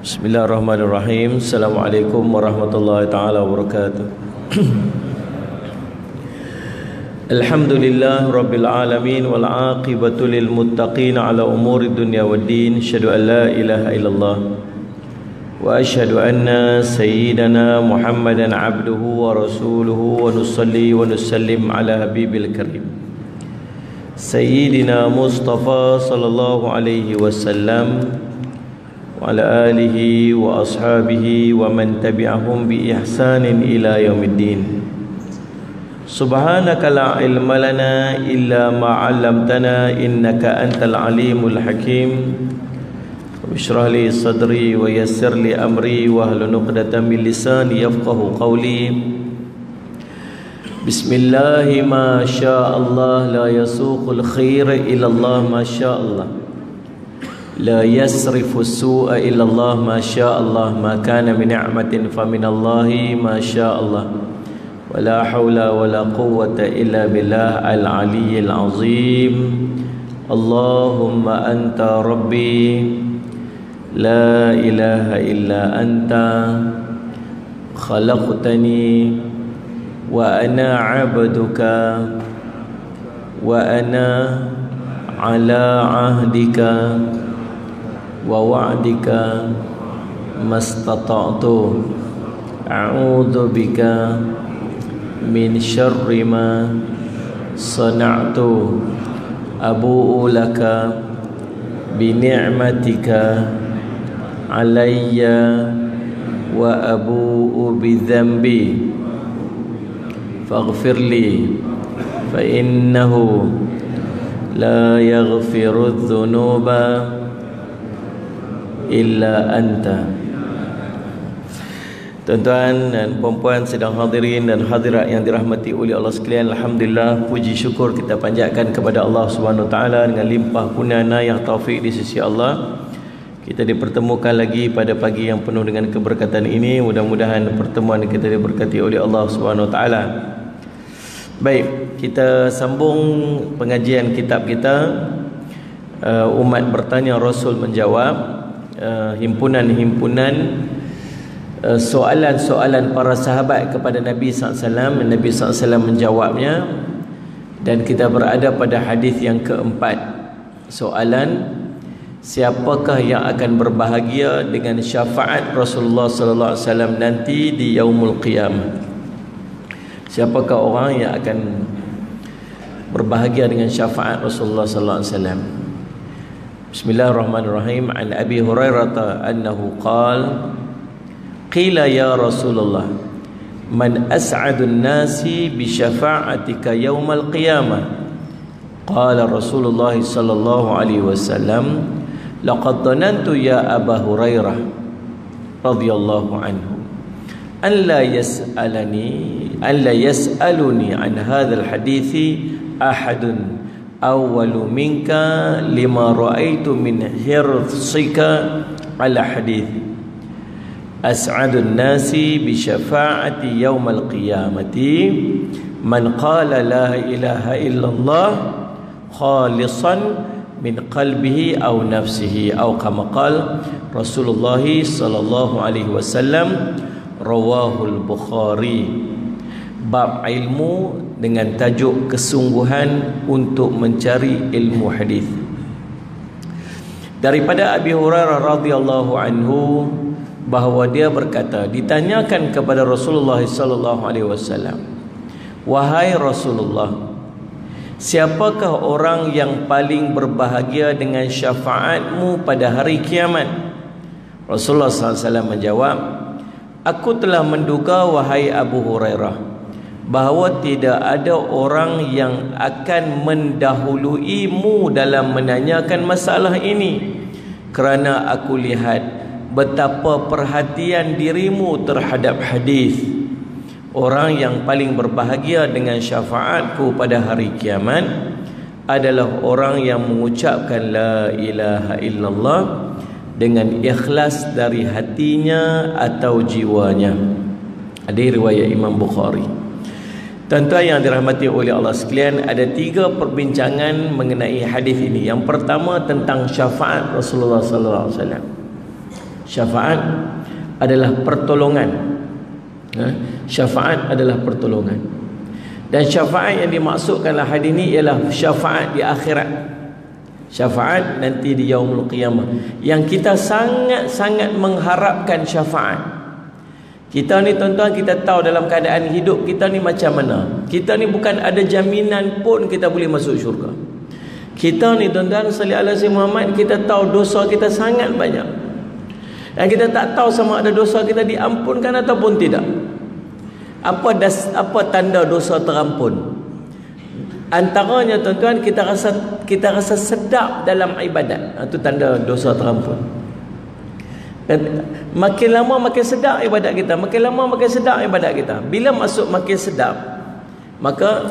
Bismillahirrahmanirrahim. Assalamualaikum warahmatullahi taala wabarakatuh. Alhamdulillah rabbil alamin wal aqibatu lil muttaqin ala umuri dunya waddin. Asyhadu an la ilaha illallah wa asyhadu anna sayyidana Muhammadan abduhu wa rasuluhu wa nusalli wa nusallim ala habibil karim Sayyidina Mustafa sallallahu alaihi wasallam wa ala alihi wa ashabihi wa man tabi'ahum bi ihsanin ila yaumiddin. Subhanaka la ilma lana illa ma 'allamtana innaka antal alimul hakim. Ishrah li sadri wa yassir li amri wa hlul 'uqdatam min lisani yafqahu qawli. Bismillahi ma syaa Allah la yasuqul khaira illa Allah ma syaa Allah. La yasrifu su'a illa Allah ma syaa Allah. Ma kana min ni'matin fa min Allahi ma syaa Allah. Wa la hawla wa la quwwata illa billah al-aliyyil azim. Allahumma anta rabbi la ilaha illa anta khalaqtani wa ana 'abduka wa ana ala ahdika wa wa'dika mastata'tu a'udzu bika min syarri ma sana'tu abu'u laka bi ni'matika alayya wa abu'u bi dhanbi faghfir li fa innahu la yaghfiru dhunuba illa anta. Tuan-tuan dan puan-puan sedang hadirin dan hadirat yang dirahmati oleh Allah sekalian, alhamdulillah, puji syukur kita panjatkan kepada Allah Subhanahu wa taala dengan limpah kurnia yang taufik di sisi Allah. Kita dipertemukan lagi pada pagi yang penuh dengan keberkatan ini. Mudah-mudahan pertemuan kita diberkati oleh Allah Subhanahu wa taala. Baik, kita sambung pengajian kitab kita, Umat Bertanya Rasul Menjawab. Himpunan-himpunan soalan-soalan para sahabat kepada Nabi SAW. Nabi SAW menjawabnya. Dan kita berada pada hadis yang keempat. Soalan, siapakah yang akan berbahagia dengan syafaat Rasulullah SAW nanti di yaumul qiyamah? Siapakah orang yang akan berbahagia dengan syafaat Rasulullah SAW? Bismillahirrahmanirrahim. An Abi Hurairah annahu qala qila ya Rasulullah man as'adun nasi bi syafa'atika yaumal qiyamah. Qala Rasulullah sallallahu alaihi wasallam laqad dhanantu ya Aba Hurairah radhiyallahu anhu an la yas'aluni an hadzal hadithi ahadun awwalu minka lima ra'aitu min hirsika ala hadithi as'adun nasi bi syafa'ati yaumal qiyamati man qala la ilaha illallah khalisan min qalbihi aw nafsihi aw kama qala Rasulullah sallallahu alaihi wasallam. Rawahul Bukhari. Bab ilmu dengan tajuk kesungguhan untuk mencari ilmu hadis. Daripada Abi Hurairah radhiyallahu anhu bahawa dia berkata, ditanyakan kepada Rasulullah sallallahu alaihi wasallam, wahai Rasulullah, siapakah orang yang paling berbahagia dengan syafaatmu pada hari kiamat? Rasulullah sallallahu alaihi wasallam menjawab, aku telah menduga wahai Abu Hurairah bahawa tidak ada orang yang akan mendahuluimu dalam menanyakan masalah ini, kerana aku lihat betapa perhatian dirimu terhadap hadis. Orang yang paling berbahagia dengan syafaatku pada hari kiamat adalah orang yang mengucapkan la ilaha illallah dengan ikhlas dari hatinya atau jiwanya. Hadis riwayat Imam Bukhari. Tuan-tuan yang dirahmati oleh Allah sekalian, ada 3 perbincangan mengenai hadis ini. Yang pertama tentang syafaat Rasulullah sallallahu alaihi wasallam. Syafaat adalah pertolongan. Syafaat adalah pertolongan. Dan syafaat yang dimaksudkanlah hadis ini ialah syafaat di akhirat. Syafaat nanti di yaumul qiyamah. Yang kita sangat-sangat mengharapkan syafaat. Kita ni tuan-tuan, kita tahu dalam keadaan hidup kita ni macam mana. Kita ni bukan ada jaminan pun kita boleh masuk syurga. Kita ni tuan-tuan, sallallahu alaihi Muhammad, kita tahu dosa kita sangat banyak. Dan kita tak tahu sama ada dosa kita diampunkan ataupun tidak. Apa tanda dosa terampun? Antaranya tuan-tuan, kita rasa sedap dalam ibadat. Itu tanda dosa terampun. Makin lama makin sedap ibadat kita, makin lama makin sedap ibadat kita. Bila masuk makin sedap, maka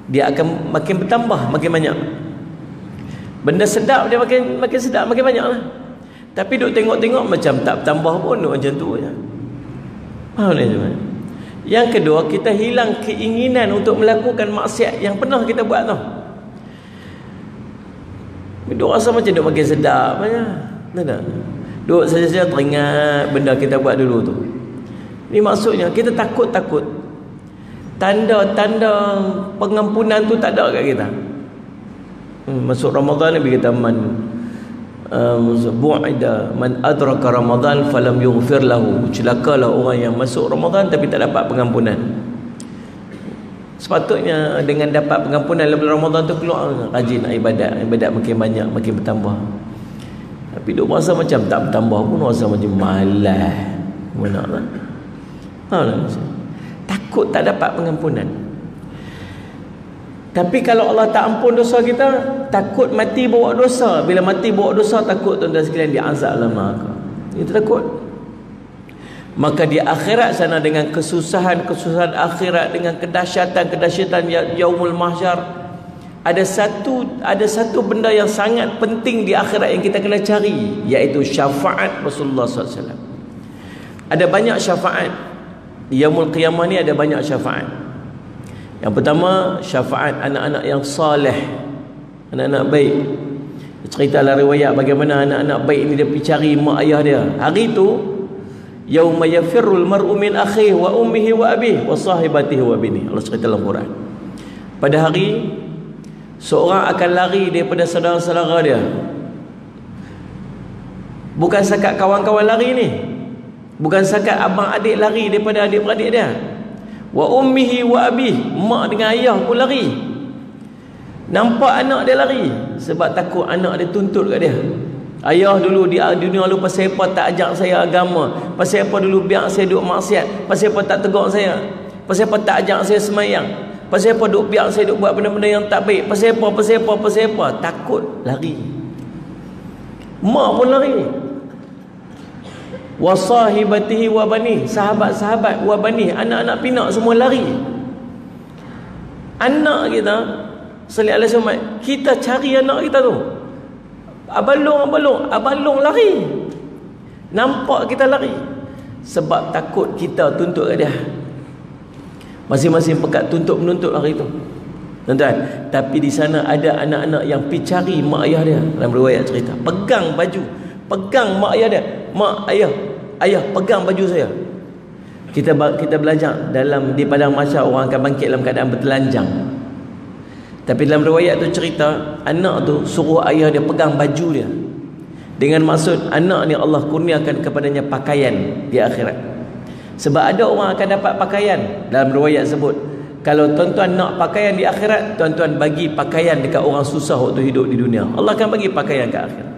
dia akan makin bertambah, makin banyak. Benda sedap dia makin sedap, makin banyak lah. Tapi duk tengok-tengok macam tak bertambah pun, macam tu je. Faham ni tuan? Yang kedua, kita hilang keinginan untuk melakukan maksiat yang pernah kita buat tu. Duk rasa macam duk makin sedap aja. Tak? Duk saja-saja teringat benda kita buat dulu tu. Ni maksudnya kita takut-takut. Tanda-tanda pengampunan tu tak ada kat kita. Masuk Ramadan Nabi kata man adraka Ramadan falam yughfir lahu. Celakalah orang yang masuk Ramadan tapi tak dapat pengampunan. Sepatutnya dengan dapat pengampunan dalam Ramadan tu keluar rajin ibadat makin banyak, makin bertambah. Tapi duk rasa macam tak bertambah pun, rasa macam malas. Mana lah? Takut tak dapat pengampunan. Tapi kalau Allah tak ampun dosa kita, takut mati bawa dosa. Bila mati bawa dosa, takut tuan-tuan sekalian diazab dalam neraka. Itu takut. Maka di akhirat sana, dengan kesusahan akhirat, dengan kedahsyatan yaumul mahsyar, ada satu benda yang sangat penting di akhirat yang kita kena cari, iaitu syafaat Rasulullah SAW. Ada banyak syafaat di yaumul qiyamah ni, ada banyak syafaat. Yang pertama, syafaat anak-anak yang saleh, anak-anak baik. Cerita dalam riwayat bagaimana anak-anak baik ini dia pergi cari mak ayah dia. Hari itu, yauma yafirrul mar'u min akhihi wa ummihi wa abihi wa sahibatihi wa binihi. Allah cerita dalam Quran. Pada hari seorang akan lari daripada saudara-saudara dia. Bukan sekat kawan-kawan lari ni, bukan sekat abang adik lari daripada adik-beradik dia. Wa ummihi wa abih, mak dengan ayah pun lari. Nampak anak dia lari sebab takut anak dia tuntut kat dia. Ayah dulu di dunia lalu pasal apa tak ajak saya agama, pasal apa dulu biar saya duk maksiat, pasal apa tak tegur saya, pasal apa tak ajak saya semayang, pasal apa duk biar saya duk buat benda-benda yang tak baik, pasal apa, takut lari. Mak pun lari. Wa sahibatihi wa bani, sahabat-sahabat, wa bani, anak-anak pinak semua lari. Anak kita sallallahu alaihi wasallam, kita cari anak kita tu. Abalong lari. Nampak kita lari sebab takut kita tuntut kat dia. Masing-masing pekat menuntut hari itu. Tuan-tuan, tapi di sana ada anak-anak yang pergi cari mak ayah dia. Dalam riwayat cerita, pegang baju, pegang mak ayah dia. Mak, ayah pegang baju saya. Kita belajar di padang mahsyar orang akan bangkit dalam keadaan bertelanjang. Tapi dalam riwayat tu cerita, anak tu suruh ayah dia pegang baju dia. Dengan maksud anak ni Allah kurniakan kepadanya pakaian di akhirat. Sebab ada orang akan dapat pakaian. Dalam riwayat sebut, kalau tuan-tuan nak pakaian di akhirat, tuan-tuan bagi pakaian dekat orang susah waktu hidup di dunia. Allah akan bagi pakaian ke akhirat.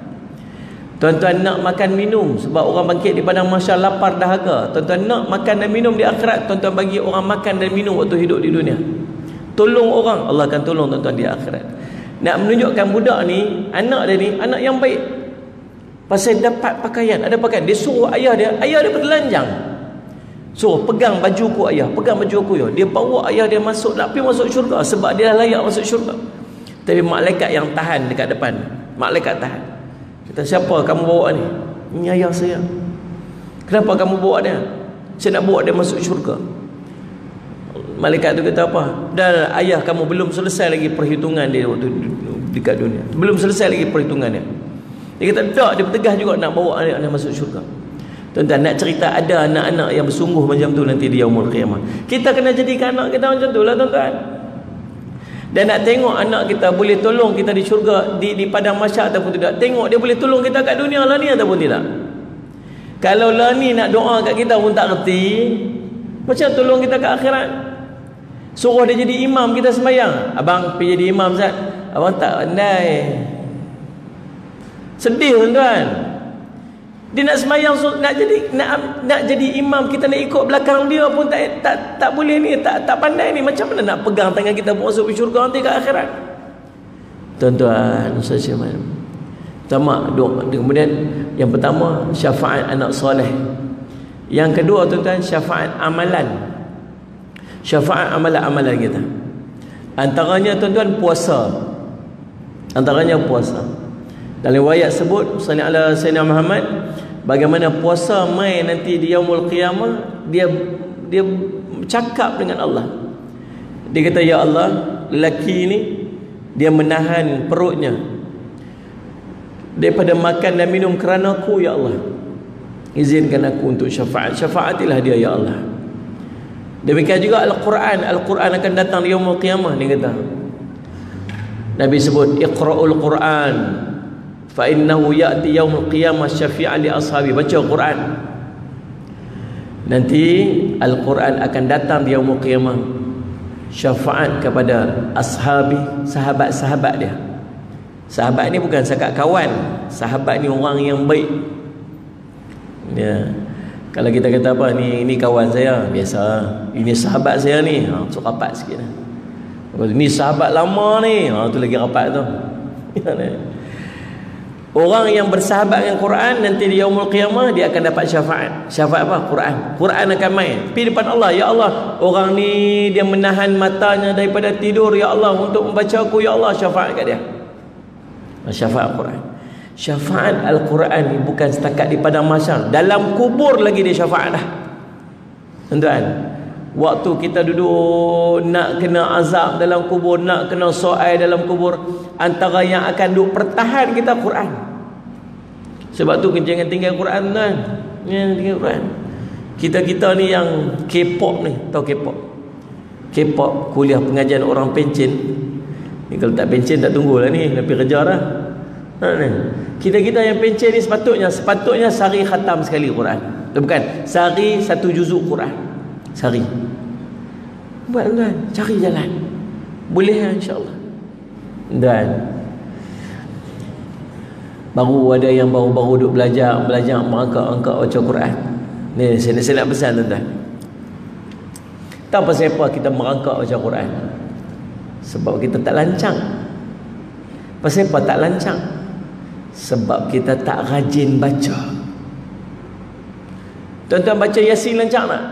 Tuan-tuan nak makan minum, sebab orang bangkit di padang mahsyar lapar dahaga. Tuan-tuan nak makan dan minum di akhirat, tuan-tuan bagi orang makan dan minum waktu hidup di dunia. Tolong orang, Allah akan tolong tuan-tuan di akhirat. Nak menunjukkan budak ni, anak dia ni, anak yang baik. Pasal dapat pakaian, ada pakaian. Dia suruh ayah dia bertelanjang. Suruh pegang bajuku ayah, pegang baju aku ya. Dia bawa ayah dia masuk, nak pergi masuk syurga sebab dia layak masuk syurga. Tapi malaikat yang tahan dekat depan, malaikat tahan. Kata, siapa kamu bawa ni? Ini ayah saya. Kenapa kamu bawa dia? Saya nak bawa dia masuk syurga. malaikat tu kata apa? Dah ayah kamu belum selesai lagi perhitungan dia waktu dekat dunia. Belum selesai lagi perhitungan dia. Dia kata tak, dia bertegah juga nak bawa anak masuk syurga. Tuan-tuan, nak cerita ada anak-anak yang bersungguh macam tu nanti di yaumul qiyamah. Kita kena jadikan anak kita macam tu lah tuan-tuan. Dan nak tengok anak kita boleh tolong kita di syurga, di padang mahsyar ataupun tidak. Tengok dia boleh tolong kita kat dunia lah ni ataupun tidak. Kalau lah ni nak doa kat kita pun tak reti, macam tolong kita kat akhirat. Suruh dia jadi imam kita sembahyang. Abang pergi jadi imam Zat. Abang tak pandai. Sedih tuan-tuan. Dia nak sembahyang, nak jadi imam, kita nak ikut belakang dia pun tak boleh ni, tak pandai ni. Macam mana nak pegang tangan kita masuk ke syurga nanti ke akhirat? Tuan-tuan, Ustaz Syahman. Pertama, kemudian yang pertama syafaat anak soleh. Yang kedua tuan-tuan, syafaat amalan. Syafaat amalan-amalan kita. Antaranya tuan-tuan puasa. Antaranya puasa. Dalam riwayat sebut sallallahu alaihi wasallam Muhammad, bagaimana puasa mai nanti di yaumul qiyamah, dia cakap dengan Allah. Dia kata, ya Allah, lelaki ni dia menahan perutnya daripada makan dan minum kerana aku, ya Allah. Izinkan aku untuk syafaat. Syafaatilah dia, ya Allah. Demikian juga Al-Quran. Al-Quran akan datang di yaumul qiyamah, dia kata. Nabi sebut, Iqra'ul Quran fa innahu ya'ti yaumul qiyamah syafi'an li ashabi. Baca Quran. Nanti Al-Quran akan datang di yaumul qiyamah, syafaat kepada ashabi, sahabat-sahabat dia. Sahabat ni bukan sekat kawan. Sahabat ni orang yang baik. Ya. Kalau kita kata apa, ni kawan saya, biasa. Ini sahabat saya ni, so rapat sikit lah. Ni sahabat lama ni, tu lagi rapat tu. Orang yang bersahabat dengan Quran nanti di yaumul qiyamah dia akan dapat syafaat. Syafaat apa? Quran. Quran akan main pergi depan Allah. Ya Allah, orang ni dia menahan matanya daripada tidur, ya Allah, untuk membaca aku, ya Allah, syafaat kat dia. Syafaat Quran. Syafaat Al-Quran ni bukan setakat di padang mahsyar, dalam kubur lagi dia syafaat dah. Tuan-tuan, waktu kita duduk nak kena azab dalam kubur, nak kena soal dalam kubur, antara yang akan duduk pertahan kita Quran. Sebab tu jangan tinggal Quran tuan. Jangan tinggal Quran. Kita ni yang K-pop ni, tahu K-pop? K-pop, kuliah pengajian orang pencen. Ni kalau tak pencen tak tunggulah ni, lebih kejar lah. Kita yang pencen ni sepatutnya sehari khatam sekali Quran. Bukan, sehari satu juzuk Quran. Sehari. Buat tuan, cari jalan. Boleh insya-Allah. Dan baru ada yang baru duk belajar merangkak baca Quran. Ni saya nak pesan tuan-tuan. Tahu pasal apa kita merangkak baca Quran? Sebab kita tak lancang. Pasal apa tak lancang? Sebab kita tak rajin baca. Tuan-tuan baca Yasin lancang tak?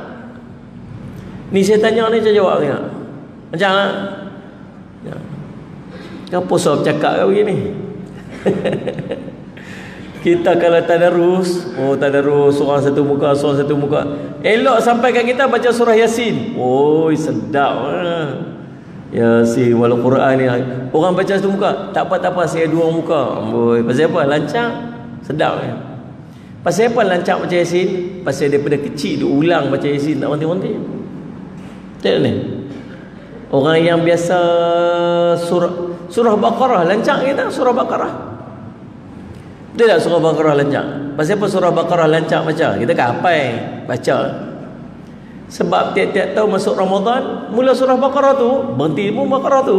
Ni saya tanya ni, saya jawab ni. Lancang tak? Ya. Kenapa soal bercakap kau begini? Kita kalau tadarus, tadarus seorang satu muka. Elok sampai kat kita baca surah Yasin. Oi, sedap. Yasin wal Quran ni. Orang baca satu muka, tak apa saya dua muka. Oi, pasal apa? Lancang. Sedap ni. Pasal apa lancang baca Yasin? Pasal daripada kecil dia ulang baca Yasin tak berhenti-henti. Tengok ni. Orang yang biasa surah Baqarah lancang kita, surah Baqarah. Betul tak surah Baqarah lancang? Pasal apa surah Baqarah lancang baca? Kita kan hafal baca. Sebab tiap-tiap tahun masuk Ramadan, mula surah Baqarah tu, berhenti pun Baqarah tu.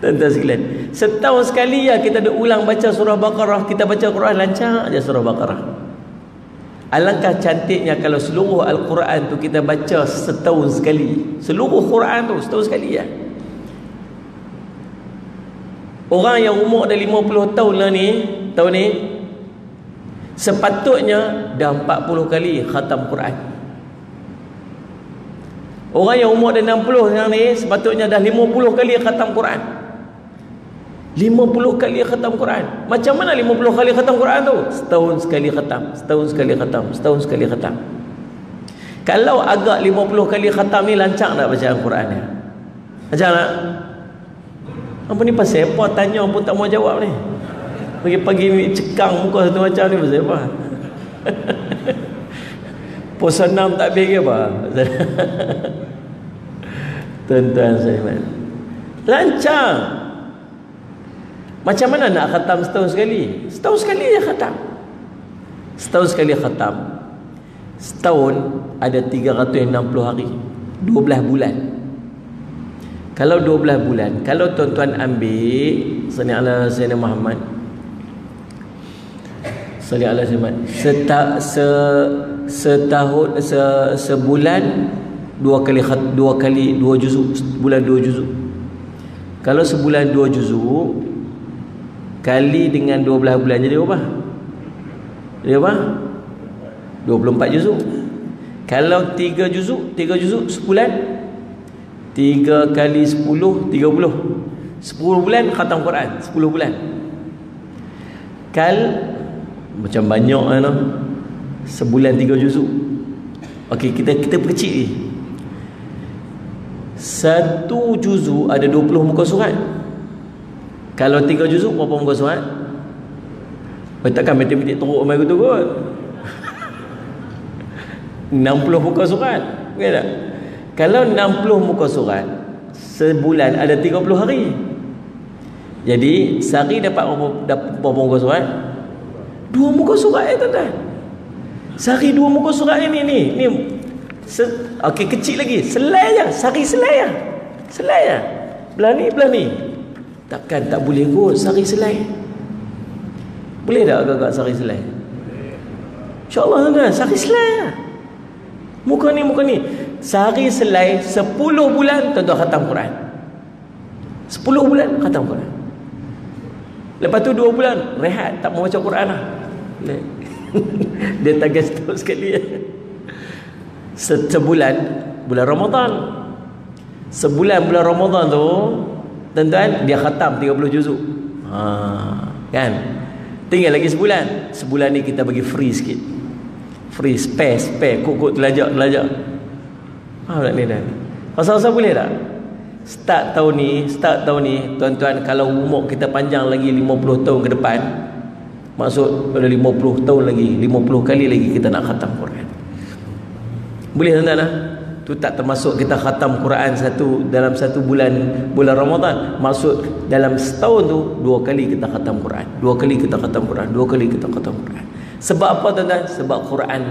Tuan-tuan sekalian, setahun sekali ya kita ada ulang baca surah Baqarah, kita baca Quran lancang aja surah Baqarah. Alangkah cantiknya kalau seluruh Al-Quran tu kita baca setahun sekali. Seluruh Quran tu setahun sekali ya. Orang yang umur dah 50 tahun lah ni, tahun ni, sepatutnya dah 40 kali khatam Quran. Orang yang umur dah 60 sekarang ni, sepatutnya dah 50 kali khatam Quran. 50 kali khatam Quran. Macam mana 50 kali khatam Quran tu? Setahun sekali khatam, setahun sekali khatam, setahun sekali khatam. Kalau agak 50 kali khatam ni lancar tak bacaan Quran ni? Lancar tak? Apa ni pasal apa tanya pun tak mau jawab ni? Pagi-pagi ni cekang muka satu macam ni pasal apa? Puasa 6 tak habis ke apa? Tuan-tuan saya lancar. Macam mana nak khatam setahun sekali? Setahun sekali je khatam. Setahun sekali khatam. Setahun ada 360 hari, 12 bulan. Kalau 12 bulan, kalau tuan-tuan ambil salli ala Sayyidina Muhammad, salli ala Sayyidina Muhammad, setahun sebulan dua kali 2 juzuk, sebulan 2 juzuk. Kalau sebulan 2 juzuk kali dengan 12 bulan jadi apa? Jadi apa? 24 juzuk. Kalau 3 juzuk sebulan, 3 kali 10 30. 10 bulan khatam Quran, 10 bulan. Macam banyak kan, sebulan 3 juzuk. Okey, kita perkecil ni. 1 juzuk ada 20 muka surat. Kalau 3 juzuk berapa muka surat? Takkan matematik teruk mai gitu kot. 60 muka surat. Okey tak? Kalau 60 muka surat, sebulan ada 30 hari. Jadi sehari dapat berapa muka surat? 2 muka surat tuan-tuan. Sehari 2 muka surat ni. Okey, kecil lagi. Selai je, sehari selai je. Selai je. Belah ni. Takkan tak boleh kot sehari selai. Boleh tak agak-agak sehari selai? InsyaAllah tuan-tuan, sehari selai je. Muka ni. Sehari selai 10 bulan tuan-tuan khatam Quran. 10 bulan khatam Quran. Lepas tu 2 bulan rehat, tak mau baca Quran lah. Dia target setahun sekali. Sebulan bulan Ramadan. Sebulan bulan Ramadan tu tuan-tuan dia khatam 30 juzuk. Kan? Tinggal lagi sebulan. Sebulan ni kita bagi free sikit. Free spare kok telajak. Faham tak ni dah? Pasal boleh tak? Start tahun ni tuan-tuan, kalau umur kita panjang lagi 50 tahun ke depan, maksud pada 50 tahun lagi, 50 kali lagi kita nak khatam Quran. Boleh tuan-tuan lah? Tu tak termasuk kita khatam Quran dalam satu bulan Ramadan. Maksud dalam setahun tu 2 kali kita khatam Quran. 2 kali kita khatam Quran. 2 kali kita khatam Quran. Sebab apa tuan-tuan? Sebab Quran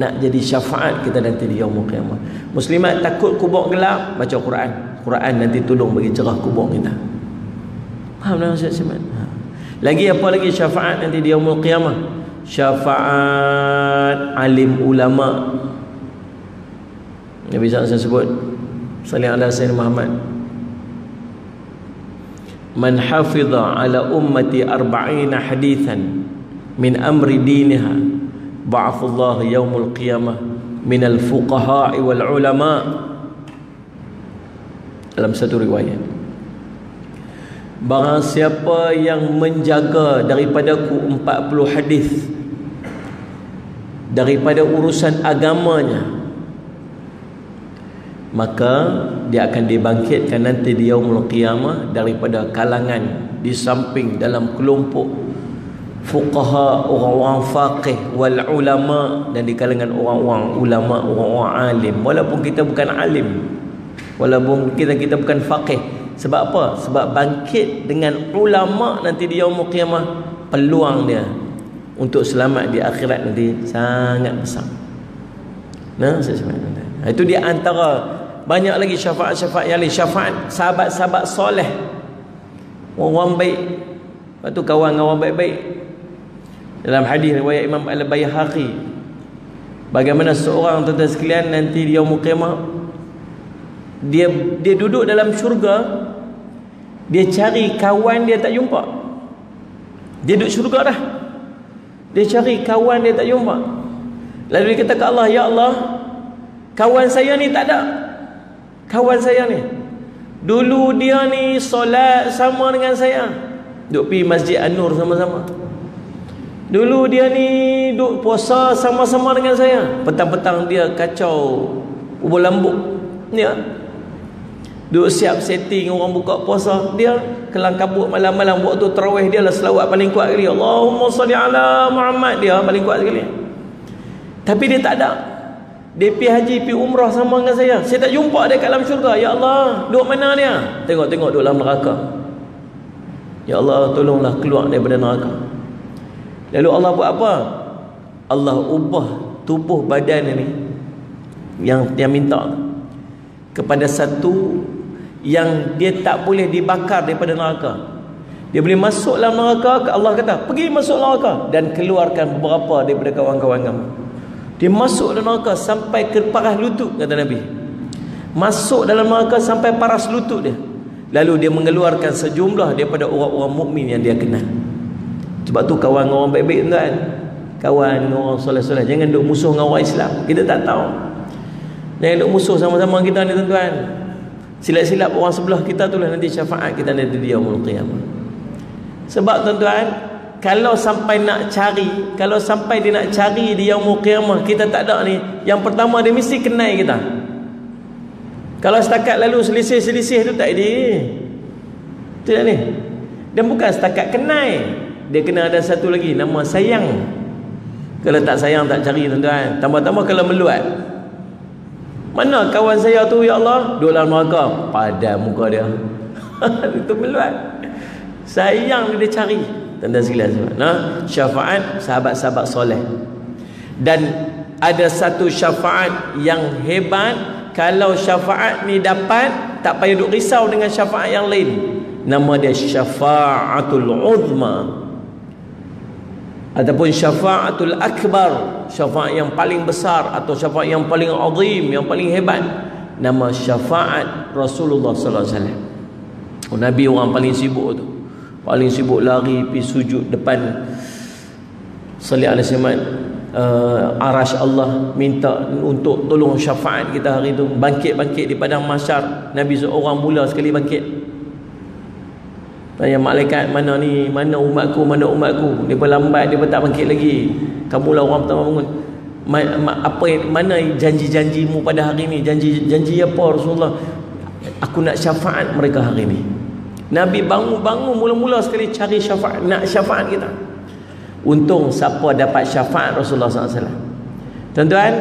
nak jadi syafaat kita nanti di yaumul qiyamah. Muslimat takut kubur gelap, baca Quran. Quran nanti tolong bagi cerah kubur kita. Faham tak maksud saya? Lagi apa lagi syafaat nanti di yaumul qiyamah? Syafaat alim ulama. Nabi SAW sebut, salli ala Sayyidina Muhammad, man hafidha ala ummati 40 hadithan min amri diniha ba'athullah yaumul qiyamah minal fuqaha'i wal ulama. Dalam satu riwayat, barang siapa yang menjaga daripadaku 40 hadis daripada urusan agamanya, maka dia akan dibangkitkan nanti di yaumul qiyamah daripada kalangan, di samping dalam kelompok fuqaha, orang-orang faqih, wal ulama, dan di kalangan orang-orang ulama, orang-orang alim. Walaupun kita bukan alim, walaupun kita bukan faqih. Sebab apa? Sebab bangkit dengan ulama nanti di yaumul qiyamah, peluang dia untuk selamat di akhirat nanti sangat besar. Itu di antara banyak lagi syafaat-syafaat yang lain. Syafaat sahabat-sahabat soleh, orang baik. Lepas tu kawan-kawan baik-baik. Dalam hadis riwayat Imam Al-Baihaqi, bagaimana seorang tuan-tuan sekalian nanti di yaumul qiyamah, dia duduk dalam syurga, dia cari kawan dia tak jumpa. Dia duduk syurga dah, dia cari kawan dia tak jumpa. Lalu dia kata ke Allah, ya Allah, kawan saya ni tak ada. Kawan saya ni dulu dia ni solat sama dengan saya, duk pergi Masjid An-Nur sama-sama, Dulu dia ni duk puasa sama-sama dengan saya. Petang-petang dia kacau ubur lambuk. Ya. Duk siap setting orang buka puasa. Dia kelang kabut malam-malam waktu tarawih, dia lah selawat paling kuat sekali. Allahumma salli ala Muhammad, dia paling kuat sekali. Tapi dia tak ada. Dia pergi haji, pergi umrah sama dengan saya. Saya tak jumpa dia kat dalam syurga. Ya Allah, duduk mana dia? Tengok-tengok duduk dalam neraka. Ya Allah, tolonglah keluar daripada neraka. Lalu Allah buat apa? Allah ubah tubuh badan ini yang minta kepada satu yang dia tak boleh dibakar daripada neraka. Dia boleh masuk dalam neraka. Allah kata, pergi masuk neraka dan keluarkan beberapa daripada kawan-kawan kamu. Dia masuk dalam neraka sampai ke paras lutut, kata Nabi. Masuk dalam neraka sampai paras lutut dia. Lalu dia mengeluarkan sejumlah daripada orang-orang mukmin yang dia kenal. Sebab tu kawan dengan orang baik-baik, tuan. Kawan dengan orang soleh-soleh. Jangan duk musuh dengan orang Islam. Kita tak tahu. Jangan duk musuh sama-sama kita ni, tuan-tuan. Silap-silap orang sebelah kita tu lah nanti syafaat kita nanti di yaumul qiyamah. Sebab tuan-tuan, kalau sampai dia nak cari di yaumul qiyamah kita tak ada ni, yang pertama dia mesti kenal kita. Kalau setakat lalu selisih-selisih tu tak ada. Tu ni. Dan bukan setakat kenal. Dia kena ada satu lagi, nama sayang. Kalau tak sayang tak cari, tuan-tuan. Tambah-tambah kalau meluat. Mana kawan saya tu, ya Allah? Duduk dalam neraka. Padam muka dia. Itu meluat. Sayang dia cari. Tanda sekalian. Nah, syafaat sahabat-sahabat soleh. Dan ada satu syafaat yang hebat. Kalau syafaat ni dapat, tak payah duk risau dengan syafaat yang lain. Nama dia syafaatul uzma ataupun syafaatul akbar, syafaat yang paling besar atau syafaat yang paling azim, yang paling hebat. Nama syafaat Rasulullah sallallahu alaihi wasallam. Nabi orang paling sibuk tu. Paling sibuk lari pergi sujud depan salli alaihi wasallam, arash Allah, minta untuk tolong syafaat kita hari tu. Bangkit-bangkit di padang mahsyar, Nabi seorang mula sekali bangkit. Tanya malaikat, mana ni, mana umatku, mana umatku. Dia lambat, dia tak bangkit lagi. Kamulah orang pertama bangun. Mana janji-janjimu pada hari ni? Janji apa Rasulullah? Aku nak syafaat mereka hari ni. Nabi bangun mula-mula sekali cari syafaat, nak syafaat kita. Untung siapa dapat syafaat Rasulullah SAW. Tuan-tuan,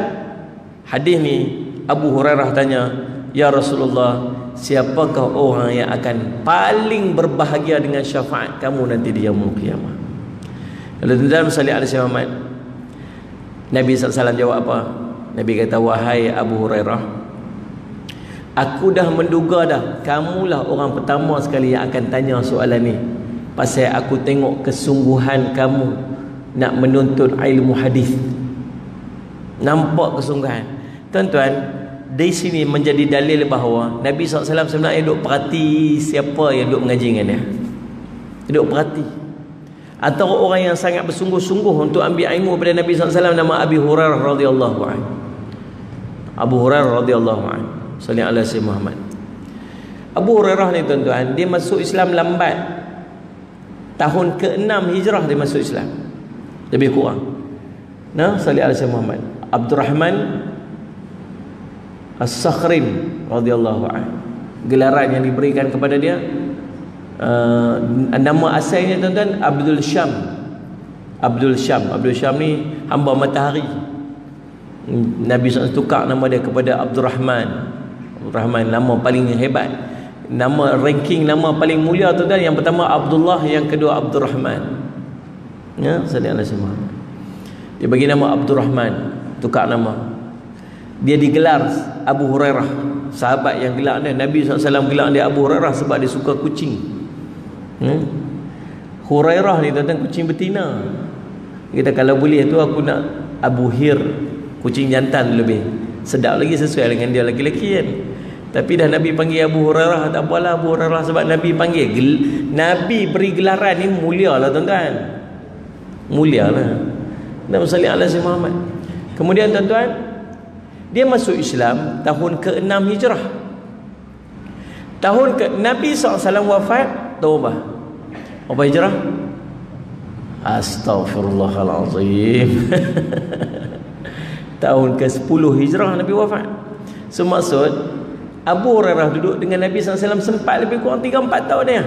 hadis ni Abu Hurairah tanya, ya Rasulullah, siapakah orang yang akan paling berbahagia dengan syafaat kamu nanti di yaumul qiyamah? Lalu tuan-tuan salli alaihi Muhammad. Nabi SAW jawab apa? Nabi kata, wahai Abu Hurairah, aku dah menduga dah, kamulah orang pertama sekali yang akan tanya soalan ni. Pasal aku tengok kesungguhan kamu nak menuntut ilmu hadis. Nampak kesungguhan. Tuan-tuan, di sini menjadi dalil bahawa Nabi SAW sebenarnya duk perhati siapa yang duk mengaji dengan dia. Duk perhati. Atau orang yang sangat bersungguh-sungguh untuk ambil ilmu daripada Nabi SAW, nama Abi Hurairah radhiyallahu anhu. Abu Hurairah radhiyallahu anhu. Sallallahu alaihi Muhammad. Abu Hurairah ni tuan-tuan, dia masuk Islam lambat. Tahun ke-6 hijrah dia masuk Islam. Lebih kurang. Nah, sallallahu alaihi Muhammad. Abdurrahman As-Sakhrin radhiyallahu anhu. Gelaran yang diberikan kepada dia, nama asalnya tuan-tuan Abdul Syam. Abdul Syam ni hamba matahari. Nabi SAW tukar nama dia kepada Abdurrahman. Abdurrahman, nama paling hebat. Nama ranking nama paling mulia tuan-tuan, yang pertama Abdullah, yang kedua Abdurrahman. Ya, sallallahu alaihi wasallam. Dia bagi nama Abdurrahman, tukar nama. Dia digelar Abu Hurairah, sahabat yang gelar dia. Nabi SAW gelar dia Abu Hurairah sebab dia suka kucing. Hurairah ni tuan-tuan kucing betina. Kita kalau boleh tu aku nak Abu Hir, kucing jantan lebih sedap lagi, sesuai dengan dia lelaki-lelaki kan. Tapi dah Nabi panggil Abu Hurairah, tak apalah Abu Hurairah sebab Nabi panggil. Nabi beri gelaran ni mulia lah tuan-tuan. Mulia lah. Nabi sallallahu alaihi Muhammad. Kemudian tuan-tuan, dia masuk Islam tahun ke-6 hijrah. Nabi SAW wafat tahun apa? Apa hijrah? Astaghfirullahalazim. Tahun ke-10 Hijrah Nabi wafat. So maksud Abu Hurairah duduk dengan Nabi SAW sempat lebih kurang 3-4 tahun dia.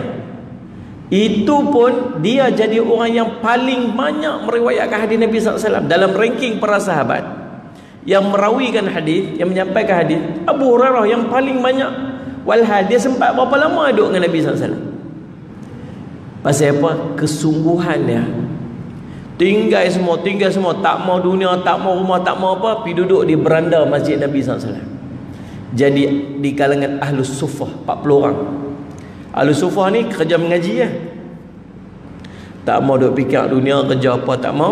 Itu pun dia jadi orang yang paling banyak meriwayatkan hadis Nabi SAW dalam ranking para sahabat yang merawikan hadis, yang menyampaikan hadis. Abu Hurairah yang paling banyak. Walhal dia sempat berapa lama duduk dengan Nabi SAW. Pasal apa? Kesungguhannya. Tinggal semua, tak mau dunia, tak mau rumah, tak mau apa, pergi duduk di beranda masjid Nabi SAW. Jadi di kalangan Ahlus Sufah 40 orang. Ahlus Sufah ni kerja mengaji ya. Tak mau duduk fikir dunia, kerja apa, tak mau.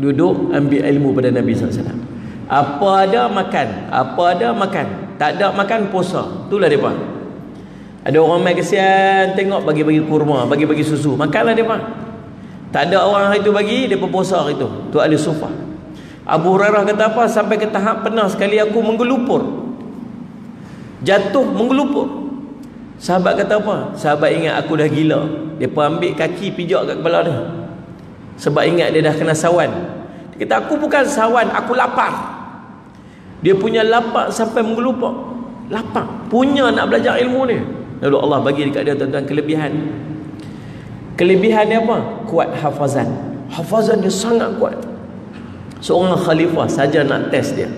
Duduk ambil ilmu pada Nabi SAW. Apa ada makan, apa ada makan, tak ada makan puasa. Itulah depa. Ada orang mai kesian tengok bagi-bagi kurma, bagi-bagi susu, makanlah depa. Tak ada orang hari tu bagi, depa puasa hari tu. Tu ahli sufah. Abu Hurairah kata apa? Sampai ke tahap pernah sekali aku menggelupur. Jatuh menggelupur. Sahabat kata apa? Sahabat ingat aku dah gila. Depa ambil kaki pijak kat kepala dia. Sebab ingat dia dah kena sawan. Dia kata aku bukan sawan, aku lapar. Dia punya lapar sampai menggelupur. Lapar. Punya nak belajar ilmu ni. Lalu Allah bagi dekat dia tuan-tuan kelebihan. Kelebihan dia apa? Kuat hafazan. Hafazan dia sangat kuat. Seorang khalifah saja nak test dia,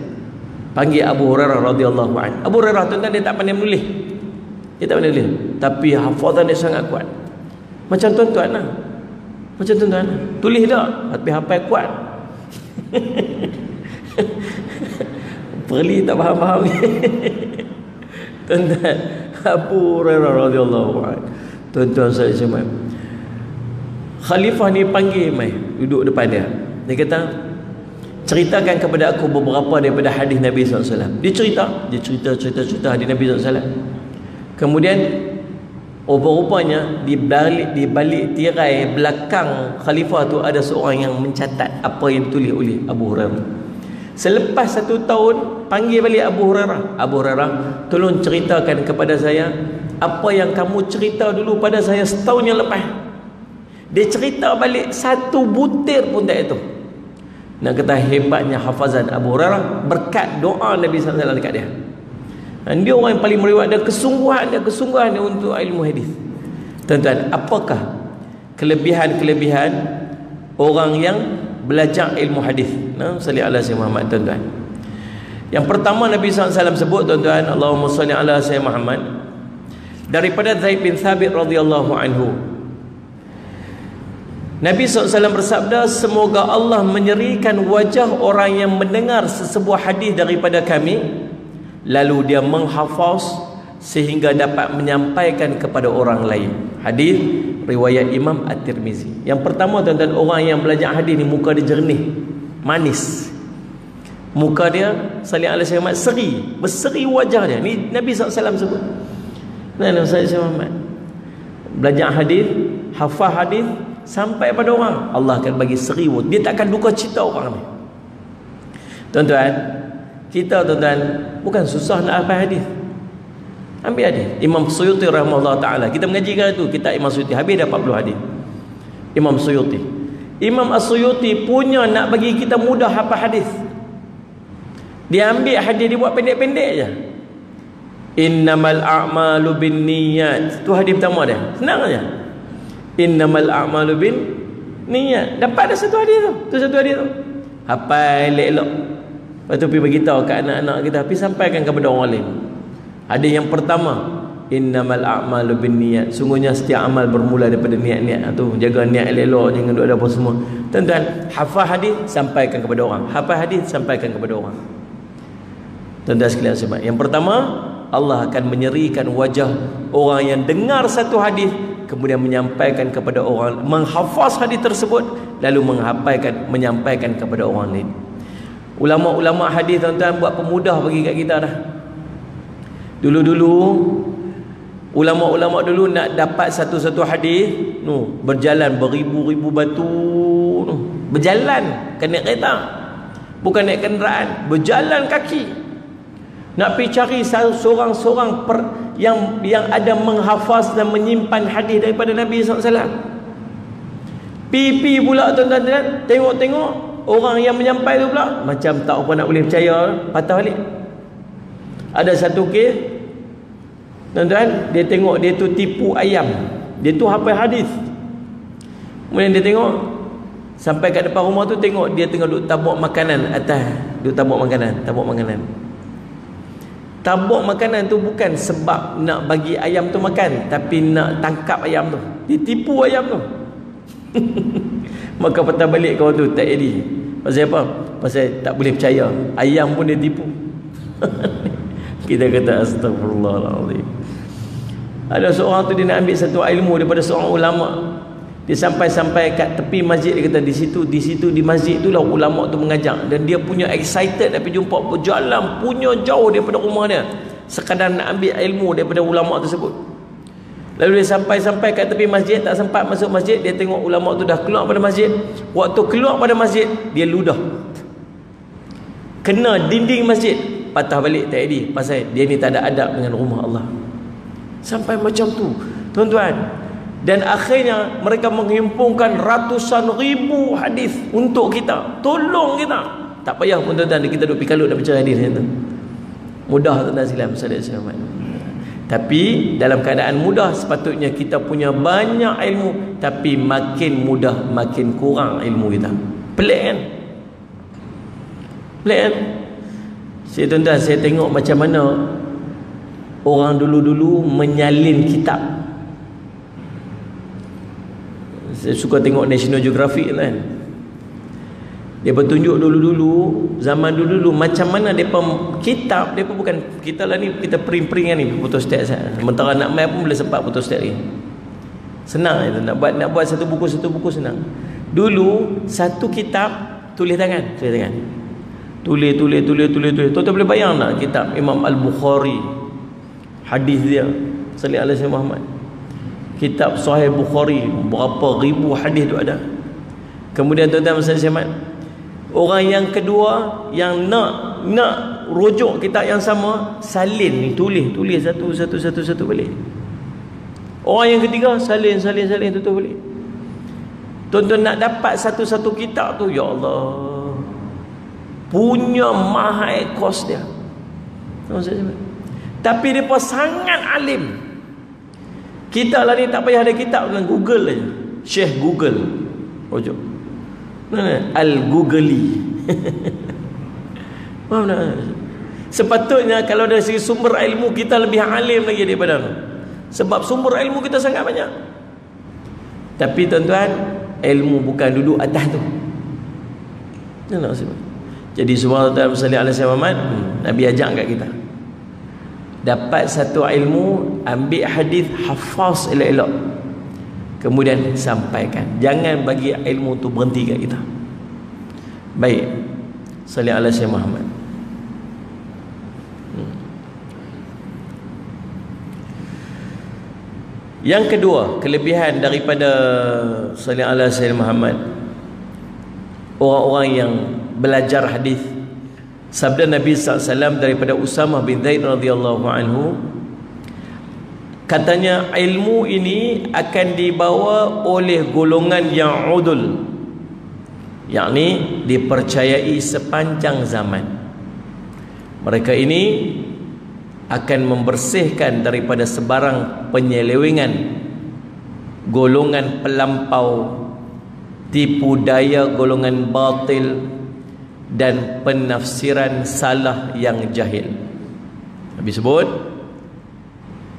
panggil Abu Hurairah radhiyallahu anhu. Abu Hurairah tuan-tuan dia tak pandai menulis. Dia tak pandai menulis, tapi hafazan dia sangat kuat. Macam tuan-tuan lah. Macam tuan-tuan lah. Tulis tak, tapi hafal kuat. Perli tak faham-faham. Tuan-tuan, Abu Hurairah radhiyallahu anhu. Tuan-tuan saya semua. Khalifah ni panggil mai duduk depan dia. Dia kata, ceritakan kepada aku beberapa daripada hadis Nabi SAW. Dia cerita hadis Nabi SAW. Kemudian rupanya di balik tirai belakang khalifah tu ada seorang yang mencatat apa yang ditulis oleh Abu Hurairah. Selepas 1 tahun panggil balik Abu Hurairah. Abu Hurairah, tolong ceritakan kepada saya apa yang kamu cerita dulu pada saya setahun yang lepas. Dia cerita balik 1 butir pun tak itu. Nak kata hebatnya hafazan Abu Hurairah berkat doa Nabi SAW dekat dia. Dan dia orang yang paling meriwayat, dan kesungguhan dia untuk ilmu hadis. Tuan-tuan, apakah kelebihan-kelebihan orang yang belajar ilmu hadis? Nah, salli ala sayyidina Muhammad tuan-tuan. Yang pertama Nabi SAW sebut tuan-tuan, Allahumma salli ala sayyidina Muhammad, daripada Zaid bin Thabit radhiyallahu anhu. Nabi SAW bersabda, semoga Allah menyerikan wajah orang yang mendengar sesebuah hadis daripada kami, lalu dia menghafaz sehingga dapat menyampaikan kepada orang lain. Hadis riwayat Imam At-Tirmizi. Yang pertama tuan-tuan, orang yang belajar hadis ni muka dia jernih, manis. Muka dia sallallahu alaihi wasallam seri, berseri wajah dia. Ni Nabi SAW sebut. Nah, Nabi SAW belajar hadis, hafal hadis sampai pada orang, Allah akan bagi seri. Dia tak akan duka cita orang ni. Tuan-tuan, kita tuan-tuan bukan susah nak hafal hadis. Ambil hadis Imam Suyuti rahimahullah taala. Kita mengaji kan itu kitab Imam Suyuti, habis dah 40 hadis. Imam Suyuti, Imam As-Suyuti punya nak bagi kita mudah hafal hadis. Dia ambil hadis, dia buat pendek-pendek je. Innamal a'malu binniyat. Tu hadis pertama dia. Senang aja. Innamal a'malu bin niat. Dapat dah 1 hadis tu. Tu 1 hadis tu. Hafal elok-elok. Lepas tu pergi beritahu kat anak-anak kita, pergi sampaikan kepada orang lain. Hadis yang pertama, innamal a'malu bin niat. Sungguhnya setiap amal bermula daripada niat-niat. Tu jaga niat elok, jangan duk ada apa semua. Tuan-tuan, hafal hadis sampaikan kepada orang. Hafal hadis sampaikan kepada orang. Tuan-tuan sekalian sebab yang pertama, Allah akan menyerikan wajah orang yang dengar satu hadis kemudian menyampaikan kepada orang, menghafaz hadis tersebut lalu menyampaikan kepada orang lain. Ulama-ulama hadis tuan-tuan buat pemudah bagi kat kita dah. Dulu-dulu ulama-ulama dulu nak dapat satu-satu hadis berjalan beribu-ribu batu berjalan, kan naik kereta, bukan naik kenderaan, berjalan kaki. Nak pergi cari seorang-seorang yang ada menghafaz dan menyimpan hadis daripada Nabi SAW. Pipi pula tuan-tuan, tengok-tengok orang yang menyampai tu pula macam tak apa nak boleh percaya, patah balik. Ada satu kes tuan-tuan, dia tengok dia tu tipu ayam, dia tu hafal hadis. Kemudian dia tengok sampai kat depan rumah tu, tengok dia tengah duk tabuk makanan atas, duk tabuk makanan. Tabuk makanan tu bukan sebab nak bagi ayam tu makan, tapi nak tangkap ayam tu. Dia tipu ayam tu. Maka patah balik kawan tu, tak jadi. Pasal apa? Pasal tak boleh percaya, ayam pun dia tipu. Kita kata astagfirullahaladzim. Ada seorang tu, dia nak ambil satu ilmu daripada seorang ulama. Dia sampai-sampai kat tepi masjid, dia kata di situ di masjid itulah ulama tu mengajar, dan dia punya excited nak pergi jumpa, berjalan punya jauh daripada rumah dia sekadar nak ambil ilmu daripada ulama tersebut. Lalu dia sampai-sampai kat tepi masjid, tak sempat masuk masjid, dia tengok ulama tu dah keluar pada masjid. Waktu keluar pada masjid, dia ludah kena dinding masjid, patah balik, tak jadi. Pasal dia ni tak ada adab dengan rumah Allah. Sampai macam tu tuan-tuan. Dan akhirnya mereka menghimpunkan ratusan ribu hadis untuk kita, tolong kita. Tak payah pun tuan-tuan kita duk pikalut nak baca hadis tu. Mudah tuan-tuan silam, sahabat-sahabat. Tapi dalam keadaan mudah, sepatutnya kita punya banyak ilmu, tapi makin mudah makin kurang ilmu kita. Pelik kan? Pelik kan? Tuan-tuan, saya tengok macam mana orang dulu-dulu menyalin kitab. Saya suka tengok National Geographic kan. Dia bertunjuk dulu-dulu, zaman dulu-dulu macam mana depa kitab, depa bukan kita lah ni, kita print-print ni photostat. Sementara nak main pun boleh sempat photostat ni. Senang itu nak buat satu buku senang. Dulu satu kitab tulis tangan. Tulis. Tuan-tuan boleh bayang tak kitab Imam Al-Bukhari, hadis dia sallallahu alaihi Muhammad. Kitab Sahih Bukhari, berapa ribu hadis tu ada. Kemudian tuan-tuan Muslimat, orang yang kedua yang nak rujuk kitab yang sama, salin ni, tulis satu balik. Orang yang ketiga salin tutup balik. Tuan-tuan nak dapat satu-satu kitab tu, ya Allah, punya mahal kos dia. Tapi mereka sangat alim. Kita lah ni tak payah ada kitab, dengan Google aja. Syekh Google rujuk. Al-Googly. Faham tak? Sepatutnya kalau dari segi sumber ilmu kita lebih alim lagi daripada tu. Sebab sumber ilmu kita sangat banyak. Tapi tuan-tuan, ilmu bukan duduk atas tu. Jadi semua tuan-tuan sallallahu alaihi wasallam, Nabi ajak kat kita. Dapat satu ilmu, ambil hadis, hafaz elok-elok, kemudian sampaikan. Jangan bagi ilmu tu berhenti kat kita. Baik, sallallahu alaihi Muhammad. Yang kedua, kelebihan daripada sallallahu alaihi Muhammad, orang-orang yang belajar hadis. Sabda Nabi SAW daripada Usamah bin Zaid radhiyallahu anhu, katanya ilmu ini akan dibawa oleh golongan yang udul, yakni dipercayai sepanjang zaman. Mereka ini akan membersihkan daripada sebarang penyelewengan, golongan pelampau, tipu daya golongan batil, dan penafsiran salah yang jahil. Habis sebut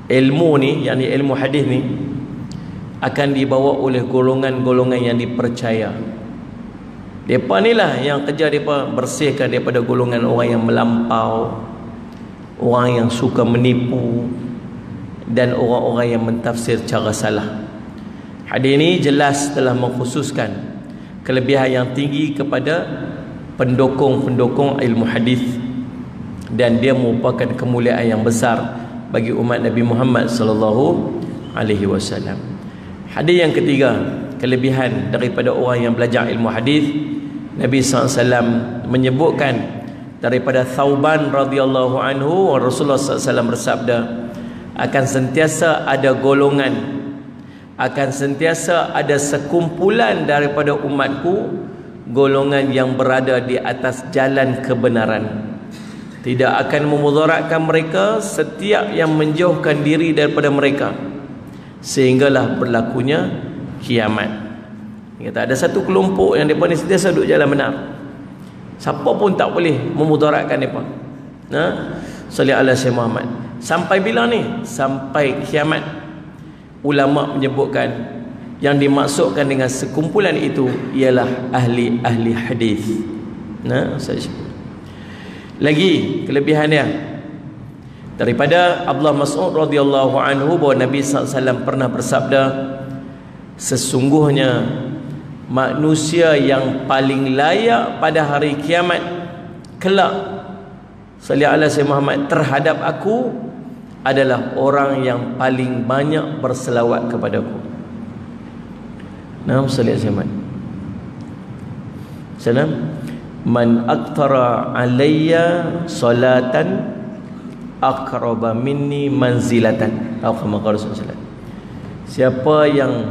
ilmu ni, yakni ilmu hadis ni, akan dibawa oleh golongan-golongan yang dipercaya. Mereka ni lah yang kerja mereka bersihkan daripada golongan orang yang melampau, orang yang suka menipu, dan orang-orang yang mentafsir cara salah. Hadis ni jelas telah mengkhususkan kelebihan yang tinggi kepada pendukung-pendukung ilmu hadis, dan dia merupakan kemuliaan yang besar bagi umat Nabi Muhammad sallallahu alaihi wasallam. Hadis yang ketiga, kelebihan daripada orang yang belajar ilmu hadis, Nabi SAW menyebutkan daripada Thauban radhiyallahu anhu, Rasulullah SAW bersabda, akan sentiasa ada golongan akan sentiasa ada sekumpulan daripada umatku, golongan yang berada di atas jalan kebenaran. Tidak akan memudaratkan mereka setiap yang menjauhkan diri daripada mereka, sehinggalah berlakunya kiamat. Kata ada satu kelompok yang mereka ni sentiasa duduk jalan benar, siapa pun tak boleh memudaratkan mereka. Salih ala Syekh Muhammad. Sampai bila ni? Sampai kiamat. Ulama menyebutkan yang dimaksudkan dengan sekumpulan itu ialah ahli-ahli hadis. Saya sebut lagi kelebihannya daripada Abdullah Mas'ud radhiyallahu anhu bahawa Nabi SAW pernah bersabda, sesungguhnya manusia yang paling layak pada hari kiamat kelak, salih ala Syekh Muhammad, terhadap aku adalah orang yang paling banyak berselawat kepadaku. Naam salih Syekh Muhammad. Salam. Man aktara alayya salatan aqraba minni manzilatan. Atau kama qala Rasulullah. Siapa yang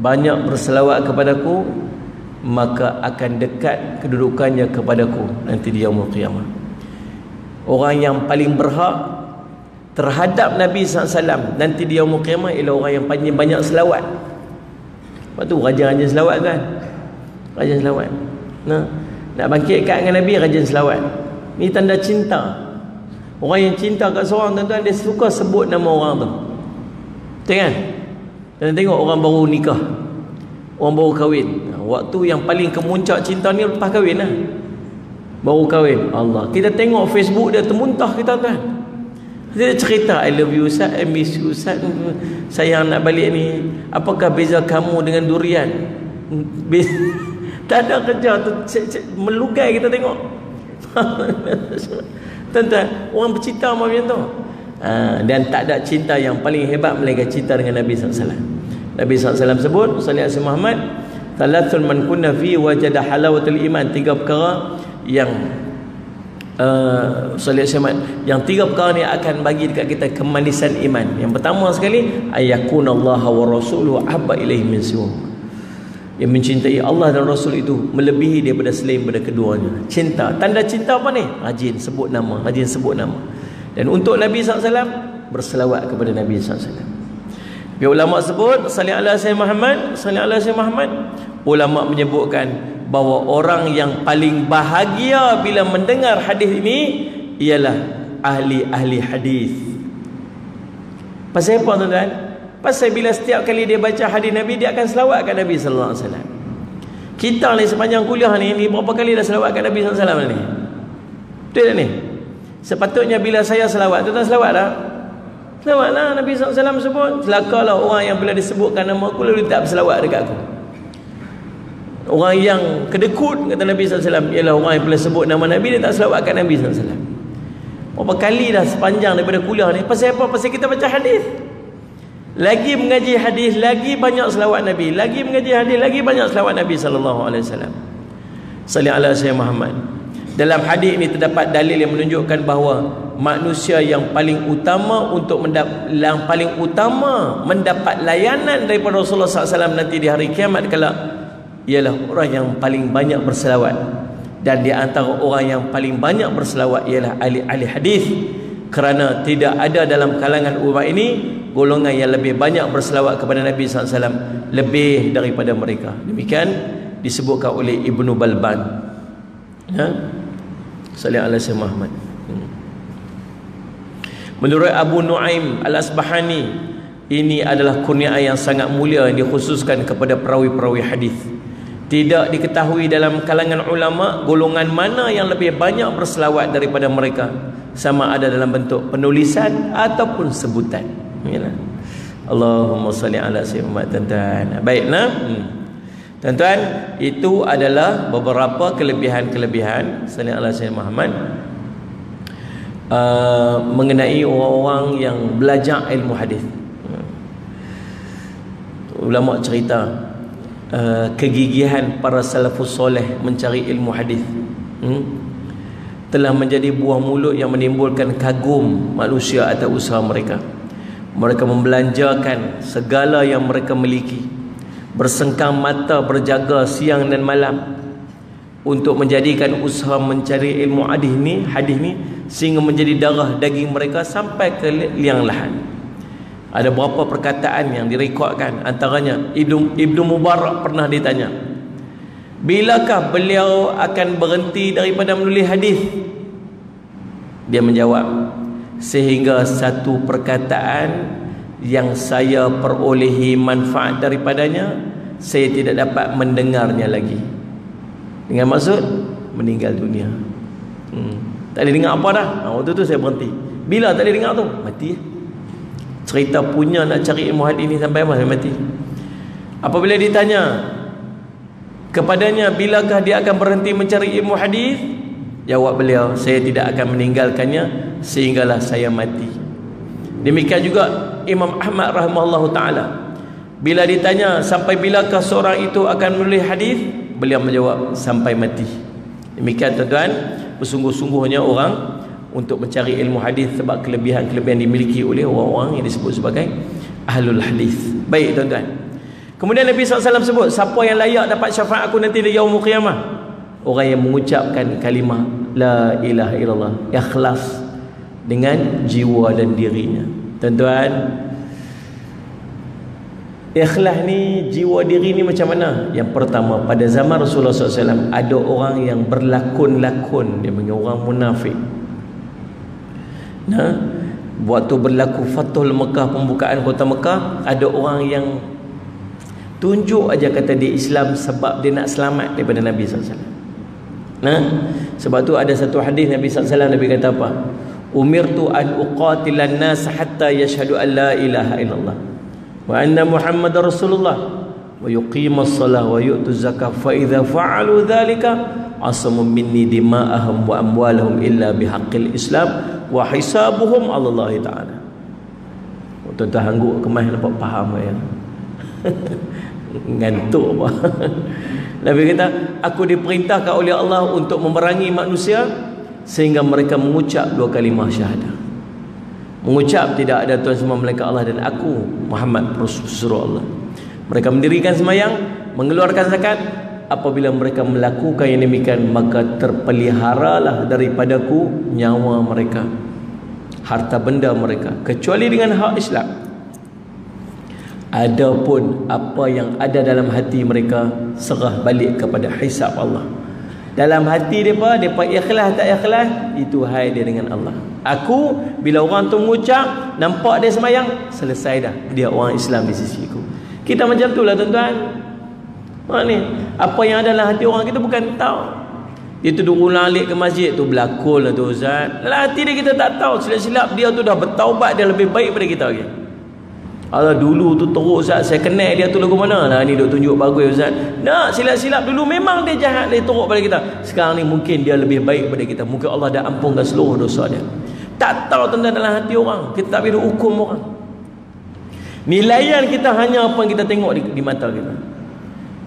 banyak berselawat kepadaku, maka akan dekat kedudukannya kepadaku nanti di yaumul qiyamah. Orang yang paling berhak terhadap Nabi SAW nanti di yaumul qiyamah ialah orang yang paling banyak selawat. Lepas tu rajin-rajin selawat kan, rajin selawat. Nak bangkitkan dengan Nabi, rajin selawat. Ni tanda cinta. Orang yang cinta kat seorang, tuan-tuan, dia suka sebut nama orang tu. Betul kan? Dan tengok orang baru nikah, orang baru kahwin, waktu yang paling kemuncak cinta ni lepas kahwin lah. Baru kahwin, Allah, kita tengok Facebook dia termuntah kita, tuan. Dia cerita, I love you Ustaz, I miss you Ustaz, sayang nak balik ni, apakah beza kamu dengan durian? Tak ada kerja tu, melugai kita tengok. Tuan-tuan, orang bercinta macam tu. Dan tak ada cinta yang paling hebat melainkan cinta dengan Nabi SAW. Nabi SAW sebut, sallallahu alaihi Muhammad, thalathun man kunna fi wajada halawatul iman. 3 perkara yang sallallahu alaihi Muhammad, yang 3 perkara ni akan bagi dekat kita kemanisan iman. Yang pertama sekali, ayakunallaha wa rasuluhu ahabba ilaihi min siwah. Yang mencintai Allah dan Rasul itu melebihi daripada selain daripada keduanya. Cinta. Tanda cinta apa ni? Rajin sebut nama, rajin sebut nama. Dan untuk Nabi SAW, berselawat kepada Nabi SAW. Biar ulama sebut, salih ala Syekh Muhammad, salih ala Syekh Muhammad. Ulama menyebutkan bahawa orang yang paling bahagia bila mendengar hadis ini ialah ahli-ahli hadis. Pasal apa, tuan-tuan? Pasal bila setiap kali dia baca hadis Nabi, dia akan selawat kat Nabi sallallahu alaihi wasallam. Kita ni sepanjang kuliah ni berapa kali dah selawat kat Nabi sallallahu alaihi wasallam ni? Betul tak ni? Sepatutnya bila saya selawat, tuan-tuan selawat tak? Selawatlah. Nabi sallallahu alaihi wasallam sebut, celakalah orang yang bila disebutkan nama aku lalu tak berselawat dekat aku. Orang yang kedekut, kata Nabi sallallahu alaihi wasallam, ialah orang yang bila sebut nama Nabi dia tak selawat kat Nabi sallallahu alaihi wasallam. Berapa kali dah sepanjang daripada kuliah ni? Pasal apa? Pasal kita baca hadis. Lagi mengaji hadis, lagi banyak selawat Nabi. Lagi mengaji hadis, lagi banyak selawat Nabi sallallahu alaihi wasallam. Salli ala Syekh Muhammad. Dalam hadis ini terdapat dalil yang menunjukkan bahawa manusia yang paling utama mendapat layanan daripada Rasulullah SAW nanti di hari kiamat kelak ialah orang yang paling banyak berselawat. Dan di antara orang yang paling banyak berselawat ialah ahli hadis, kerana tidak ada dalam kalangan umat ini golongan yang lebih banyak berselawat kepada Nabi SAW lebih daripada mereka. Demikian disebutkan oleh Ibnu Balban. Sallallahu alaihi Muhammad. Menurut Abu Nuaim Al-Asbahani, ini adalah kurniaan yang sangat mulia yang dikhususkan kepada perawi-perawi hadis. Tidak diketahui dalam kalangan ulama golongan mana yang lebih banyak berselawat daripada mereka, sama ada dalam bentuk penulisan ataupun sebutan. Allahumma salli ala sayyidina Muhammad. Tuan-tuan, baiklah. Tuan-tuan, itu adalah beberapa kelebihan-kelebihan salli ala sayyidina Muhammad mengenai orang-orang yang belajar ilmu hadis. Ulama cerita kegigihan para salafus soleh mencari ilmu hadis telah menjadi buah mulut yang menimbulkan kagum manusia atas usaha mereka. Mereka membelanjakan segala yang mereka miliki, bersengkam mata berjaga siang dan malam untuk menjadikan usaha mencari ilmu hadis ni sehingga menjadi darah daging mereka sampai ke liang lahat. Ada beberapa perkataan yang direkodkan, antaranya Ibnu Mubarak pernah ditanya, bilakah beliau akan berhenti daripada menulis hadis? Dia menjawab, sehingga satu perkataan yang saya perolehi manfaat daripadanya, saya tidak dapat mendengarnya lagi. Dengan maksud meninggal dunia. Tak boleh dengar apa dah. Waktu tu saya berhenti. Bila tak boleh dengar tu? Mati. Cerita punya nak cari ilmu hadis ni sampai mana mati. Apabila ditanya kepadanya bilakah dia akan berhenti mencari ilmu hadis, jawab beliau, saya tidak akan meninggalkannya sehinggalah saya mati. Demikian juga Imam Ahmad rahimahullahu taala, bila ditanya sampai bilakah seorang itu akan menulis hadis, beliau menjawab sampai mati. Demikian tuan-tuan, bersungguh-sungguhnya orang untuk mencari ilmu hadis sebab kelebihan-kelebihan dimiliki oleh orang-orang yang disebut sebagai ahlul hadis. Baik tuan-tuan. Kemudian Nabi SAW sebut, siapa yang layak dapat syafaat aku nanti di yaumul qiyamah? Orang yang mengucapkan kalimah la ilaha illallah, ikhlas dengan jiwa dan dirinya. Tuan-tuan, ikhlas ni, jiwa diri ni macam mana? Yang pertama, pada zaman Rasulullah SAW ada orang yang berlakon-lakon, dia panggil orang munafik. Nah, waktu berlaku Fathul Mekah, pembukaan kota Mekah, ada orang yang tunjuk aja kata dia Islam sebab dia nak selamat daripada Nabi SAW. Nah, sebab tu ada satu hadis Nabi SAW, Nabi kata apa? Umirtu an uqatilan nas hatta yashhadu an la ilaha illallah wa anna Muhammadar Rasulullah wa yuqimus salah wa yu'tuz zakah fa idza fa'alu dhalika asamu minni dima'ahum wa amwalahum illa bihaqqil Islam wa hisabuhum 'ala Allah taala. Tuan-tuan hangguk kemas nampak faham ya. Ngantuk apa. Nabi kata, aku diperintahkan oleh Allah untuk memerangi manusia sehingga mereka mengucap dua kalimah syahadah. Mengucap tidak ada Tuhan semua melainkan Allah dan aku Muhammad Rasulullah. Mereka mendirikan sembahyang, mengeluarkan zakat. Apabila mereka melakukan yang demikian, maka terpeliharalah daripadaku nyawa mereka, harta benda mereka, kecuali dengan hak Islam. Adapun apa yang ada dalam hati mereka serah balik kepada hisab Allah. Dalam hati mereka ikhlas tak ikhlas, itu hai dia dengan Allah. Aku bila orang tu mengucap, nampak dia semayang, selesai dah, dia orang Islam di sisiku. Kita macam tu lah tuan-tuan. Ni apa yang ada dalam hati orang kita bukan tahu. Dia tu duduk ulang-alik ke masjid tu, berlakon lah tu Ustaz. Dalam hati dia kita tak tahu, silap-silap dia tu dah bertaubat, dia lebih baik daripada kita lagi. Allah dulu tu teruk Ustaz, saya kenal dia tu lagu mana lah ni, duk tunjuk bagus Ustaz. Nak silap-silap dulu memang dia jahat, dia teruk pada kita. Sekarang ni mungkin dia lebih baik pada kita, mungkin Allah dah ampunkan seluruh dosa dia. Tak tahu tentang dalam hati orang, kita tak boleh hukum orang. Nilaian kita hanya apa yang kita tengok di mata kita.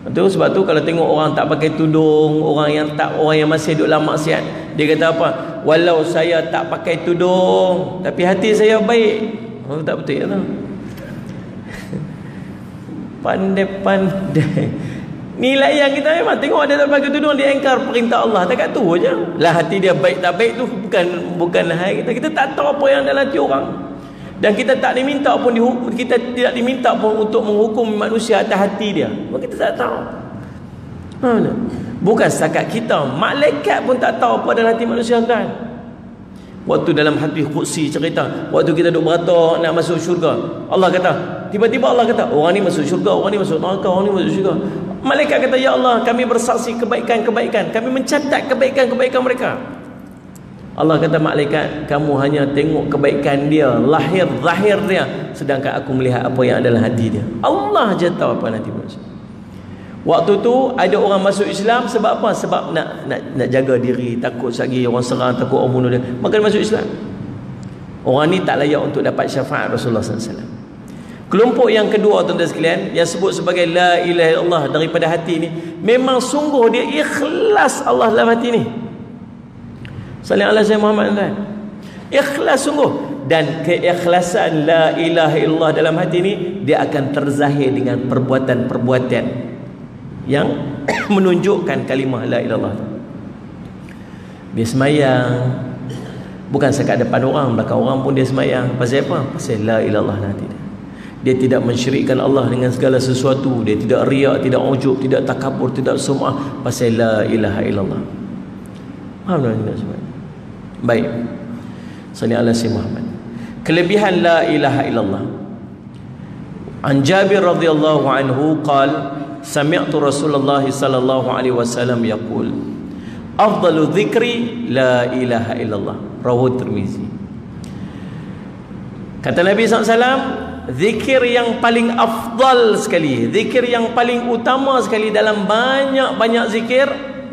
Betul, sebab tu kalau tengok orang tak pakai tudung, orang yang masih duduk dalam maksiat, dia kata apa? Walau saya tak pakai tudung tapi hati saya baik. Oh, tak betul ya tu. Pandai-pandai. Nilai yang kita memang tengok dia tak pakai tudung, dia engkar perintah Allah, tak kat tu aja. Lah hati dia baik tak baik tu bukan hal kita. Kita tak tahu apa yang dalam hati orang. Dan kita tak diminta pun kita tidak diminta pun untuk menghukum manusia atas hati dia. Kita tak tahu. Mana? Bukan setakat kita, malaikat pun tak tahu apa dalam hati manusia kan. Waktu dalam hadis qudsi cerita, waktu kita duk beratur nak masuk syurga, Allah kata, tiba-tiba Allah kata, orang ni masuk syurga, orang ni masuk neraka, orang ni masuk syurga. Malaikat kata, ya Allah, kami bersaksi kebaikan-kebaikan, kami mencatat kebaikan-kebaikan mereka. Allah kata, malaikat, kamu hanya tengok kebaikan dia, zahir dia, sedangkan aku melihat apa yang ada dalam hati dia. Allah je tahu apa nanti manusia. Waktu tu ada orang masuk Islam sebab apa? Sebab nak jaga diri, takut lagi orang serang, takut orang bunuh dia, maka dia masuk Islam. Orang ni tak layak untuk dapat syafaat Rasulullah SAW. Kelompok yang kedua tuan-tuan sekalian, yang sebut sebagai la ilaha illallah daripada hati ni, memang sungguh dia ikhlas Allah dalam hati ni. Sallallahu alaihi Muhammad tuan. Ikhlas sungguh. dan keikhlasan la ilaha illallah dalam hati ni, dia akan terzahir dengan perbuatan-perbuatan yang menunjukkan kalimah la ilaha illallah. Dia semayang bukan sekat depan orang, belakang orang pun dia semayang. Pasal apa? Pasal la ilaha illallah nanti dia tidak mensyirikkan Allah dengan segala sesuatu. Dia tidak riak, tidak ujub, tidak takabur, tidak sum'ah. Pasal la ilaha illallah. Faham tak semua? Baik. Salli ala si Muhammad. Kelebihan la ilaha illallah. An Jabir radhiyallahu anhu qala sami'tu Rasulullah sallallahu alaihi wasallam yaqul afdalu dzikri la ilaha illallah. Rawahu Tirmizi. Kata Nabi SAW, zikir yang paling afdal sekali, zikir yang paling utama sekali dalam banyak-banyak zikir,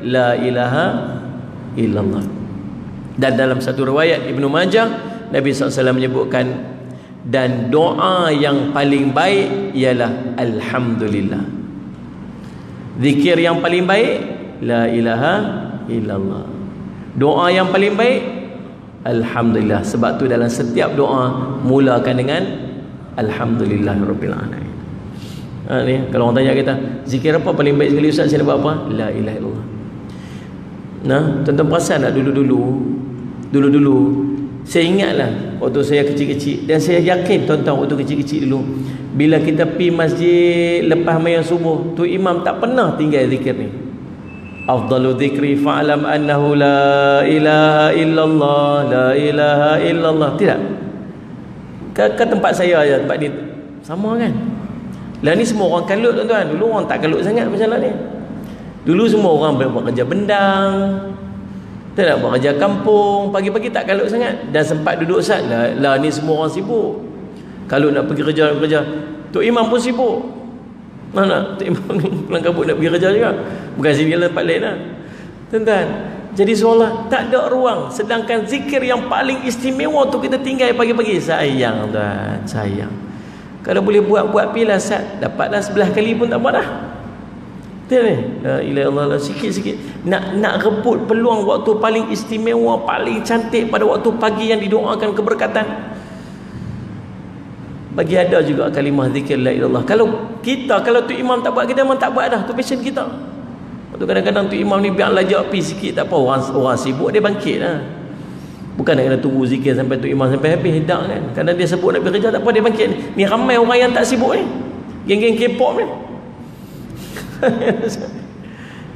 la ilaha illallah. Dan dalam satu riwayat Ibnu Majah, Nabi SAW menyebutkan, dan doa yang paling baik ialah alhamdulillah. Zikir yang paling baik la ilaha illallah. Doa yang paling baik alhamdulillah. Sebab tu dalam setiap doa mulakan dengan alhamdulillahirabbil alamin. Ni kalau orang tanya kita, zikir apa paling baik sekali Ustaz, saya nak buat apa? La ilaha illallah. Nah, tuan-tuan perasan tak dulu saya ingatlah waktu saya kecil-kecil, dan saya yakin tuan-tuan waktu kecil-kecil dulu, bila kita pergi masjid lepas sembahyang subuh, tu imam tak pernah tinggal zikir ni. Afdalu dzikri fa'lam annahu la ilaha illallah, la ilaha illallah. Tidak. Ke tempat saya aja, tempat ni sama kan. Lah ni semua orang kalut tuan-tuan. Dulu orang tak kalut sangat macam lah ni. Dulu semua orang buat kerja bendang, tak nak buat kerja kampung, pagi-pagi tak kalut sangat. Dan sempat duduk sat lah ni semua orang sibuk. Kalau nak pergi kerja, Tok Imam pun sibuk. Mana Tok Imam ni pulang kabut nak pergi kerja juga. Bukan sini lah, tempat lain lah. Tuan-tuan, jadi seolah tak ada ruang. Sedangkan zikir yang paling istimewa tu kita tinggal pagi-pagi. Sayang tuan, sayang. Kalau boleh buat pilah sat, dapatlah 11 kali pun tak apa dah. Betul ni? La ilaha illallah, sikit-sikit. Nak rebut peluang waktu paling istimewa, paling cantik pada waktu pagi yang didoakan keberkatan. Bagi ada juga kalimah zikir la ilaha illallah. Kalau tu imam tak buat, kita memang tak buat dah. Tu passion kita. Waktu kadang-kadang tu imam ni biar lajak pergi sikit, tak apa, orang sibuk dia bangkit lah. Bukan nak kena tunggu zikir sampai tu imam sampai habis, dak kan. Kadang dia sebut nak pergi kerja, tak apa, dia bangkit. Ni ramai orang yang tak sibuk ni, geng-geng K-pop ni.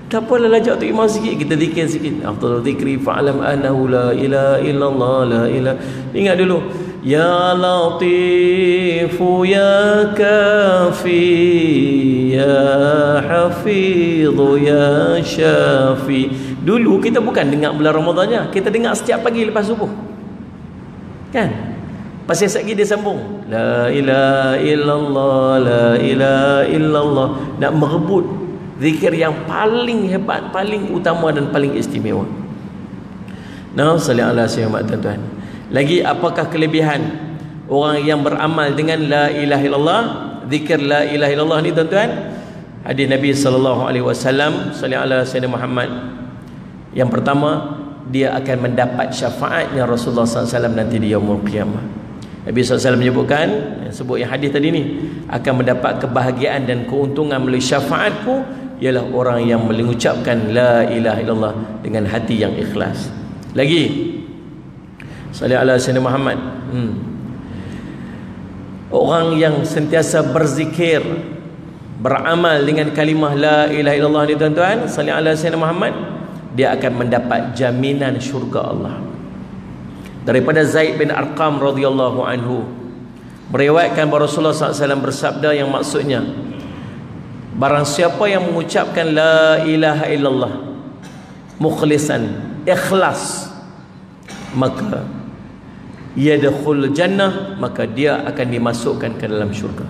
Tak apalah, lajak tu imam sikit, kita zikir sikit. Afdalul dzikri fa'lam annahu la ilaha illallah, la ilaha. Ingat dulu, ya latifu ya kafi ya hafidhu ya syafi. Dulu kita bukan dengar bulan Ramadannya, kita dengar setiap pagi lepas subuh kan. Pasal sekali dia sambung la ilaha illallah, la ilaha illallah. Nak merebut zikir yang paling hebat, paling utama dan paling istimewa. Nah, salli ala sayyidina tuan-tuan. Lagi apakah kelebihan orang yang beramal dengan la ilaha illallah, zikir la ilaha illallah ni tuan-tuan? Hadis Nabi sallallahu alaihi wasallam, salli ala sayyidina Muhammad. Yang pertama, dia akan mendapat syafaatnya Rasulullah SAW nanti di yaumul qiyamah. Nabi SAW menyebutkan, sebut yang hadis tadi ni, akan mendapat kebahagiaan dan keuntungan melalui syafaatku ialah orang yang mengucapkan la ilaha illallah dengan hati yang ikhlas. Lagi, salli ala sayyidina Muhammad. Orang yang sentiasa berzikir, beramal dengan kalimah la ilaha illallah ni tuan-tuan, salli ala sayyidina Muhammad, dia akan mendapat jaminan syurga Allah. Daripada Zaid bin Arqam radhiyallahu anhu, meriwayatkan bahawa Rasulullah SAW bersabda yang maksudnya, barang siapa yang mengucapkan la ilaha illallah mukhlisan, ikhlas, maka yadkhul jannah, maka dia akan dimasukkan ke dalam syurga.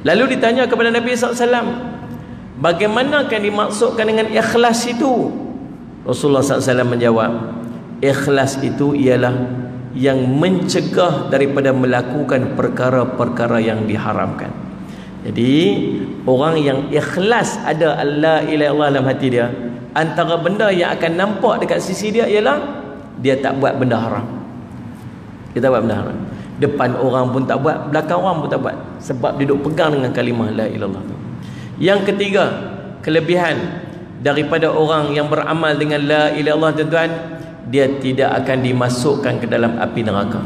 Lalu ditanya kepada Nabi SAW, bagaimana akan dimaksudkan dengan ikhlas itu? Rasulullah SAW menjawab, ikhlas itu ialah yang mencegah daripada melakukan perkara-perkara yang diharamkan. Jadi orang yang ikhlas ada la ilaha illallah dalam hati dia, antara benda yang akan nampak dekat sisi dia ialah dia tak buat benda haram. Kita buat benda haram. Depan orang pun tak buat, belakang orang pun tak buat. Sebab dia duk pegang dengan kalimah la ilallah tu. Yang ketiga, kelebihan daripada orang yang beramal dengan la ilallah, tuan-tuan, dia tidak akan dimasukkan ke dalam api neraka.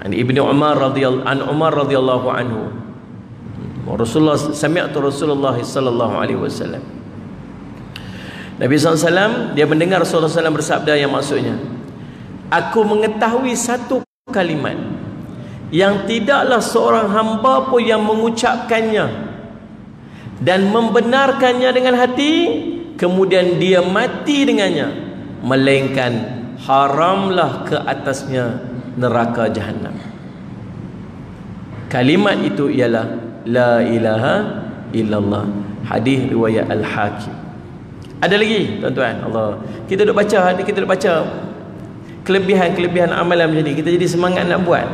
Ibnu Umar radhiyallahu anhu, Rasulullah sami'tu Rasulullah sallallahu alaihi wasallam. Nabi SAW dia mendengar Rasulullah SAW bersabda yang maksudnya, aku mengetahui satu kalimat yang tidaklah seorang hamba pun yang mengucapkannya dan membenarkannya dengan hati, kemudian dia mati dengannya, melainkan haramlah ke atasnya neraka jahanam. Kalimat itu ialah la ilaha illallah. Hadis riwayat Al-Hakim. Ada lagi, tuan-tuan, Allah. Kita duk baca, kelebihan-kelebihan amalan macam ni, kita jadi semangat nak buat.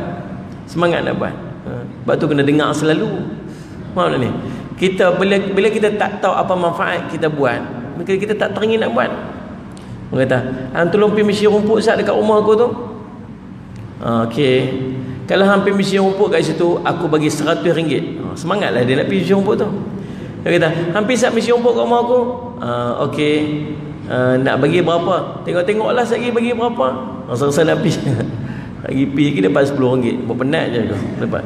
Semangat nak buat. Sebab tu kena dengar selalu. Faham tak ni? Kita bila kita tak tahu apa manfaat kita buat, maka kita tak teringin nak buat. Orang kata, hang tolong pergi misi rumput Ustaz dekat rumah aku tu. Okey. Kalau hang pergi misi rumput kat situ, aku bagi RM100. Semangatlah dia nak pergi misi rumput tu. Dia kata, hang pergi misi rumput kat rumah aku. Okey. Nak bagi berapa? Tengok-tengoklah sekali bagi berapa. Rasa-rasa nak pergi. Lagi pergi dapat RM10. Berpenat je tu. Dapat.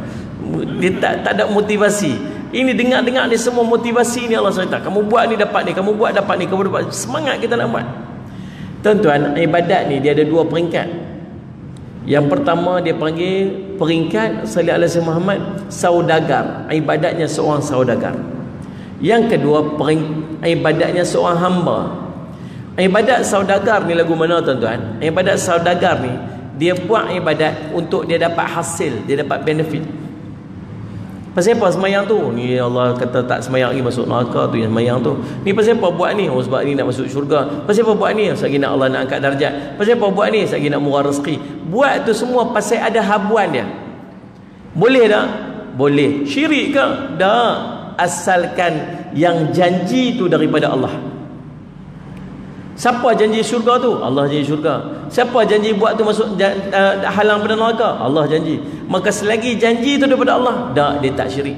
Dia tak ada motivasi. Ini dengar-dengar ni semua motivasi ni Allah SWT. Kamu buat ni dapat ni, kamu buat dapat ni, kamu dapat. Semangat kita nak buat. Tuan-tuan, ibadat ni dia ada dua peringkat. Yang pertama dia panggil peringkat sallallahu alaihi Muhammad saudagar. Ibadatnya seorang saudagar. Yang kedua ibadatnya seorang hamba. Ibadat saudagar ni lagu mana, tuan-tuan? Ibadat saudagar ni dia buat ibadat untuk dia dapat hasil, dia dapat benefit. Pasal apa semayang tu? Ni Allah kata tak semayang lagi masuk neraka tu yang semayang tu. Ni pasal apa buat ni? Oh sebab ni nak masuk syurga. Pasal apa buat ni? Sebab nak Allah nak angkat darjat. Pasal apa buat ni? Sebab nak murah rezeki. Buat tu semua pasal ada habuan dia. Boleh tak? Boleh. Syirik ke? Tak. Asalkan yang janji tu daripada Allah. Siapa janji syurga tu? Allah janji syurga. Siapa janji buat tu masuk halang pada neraka? Allah janji. Maka selagi janji tu daripada Allah, dah dia tak syirik.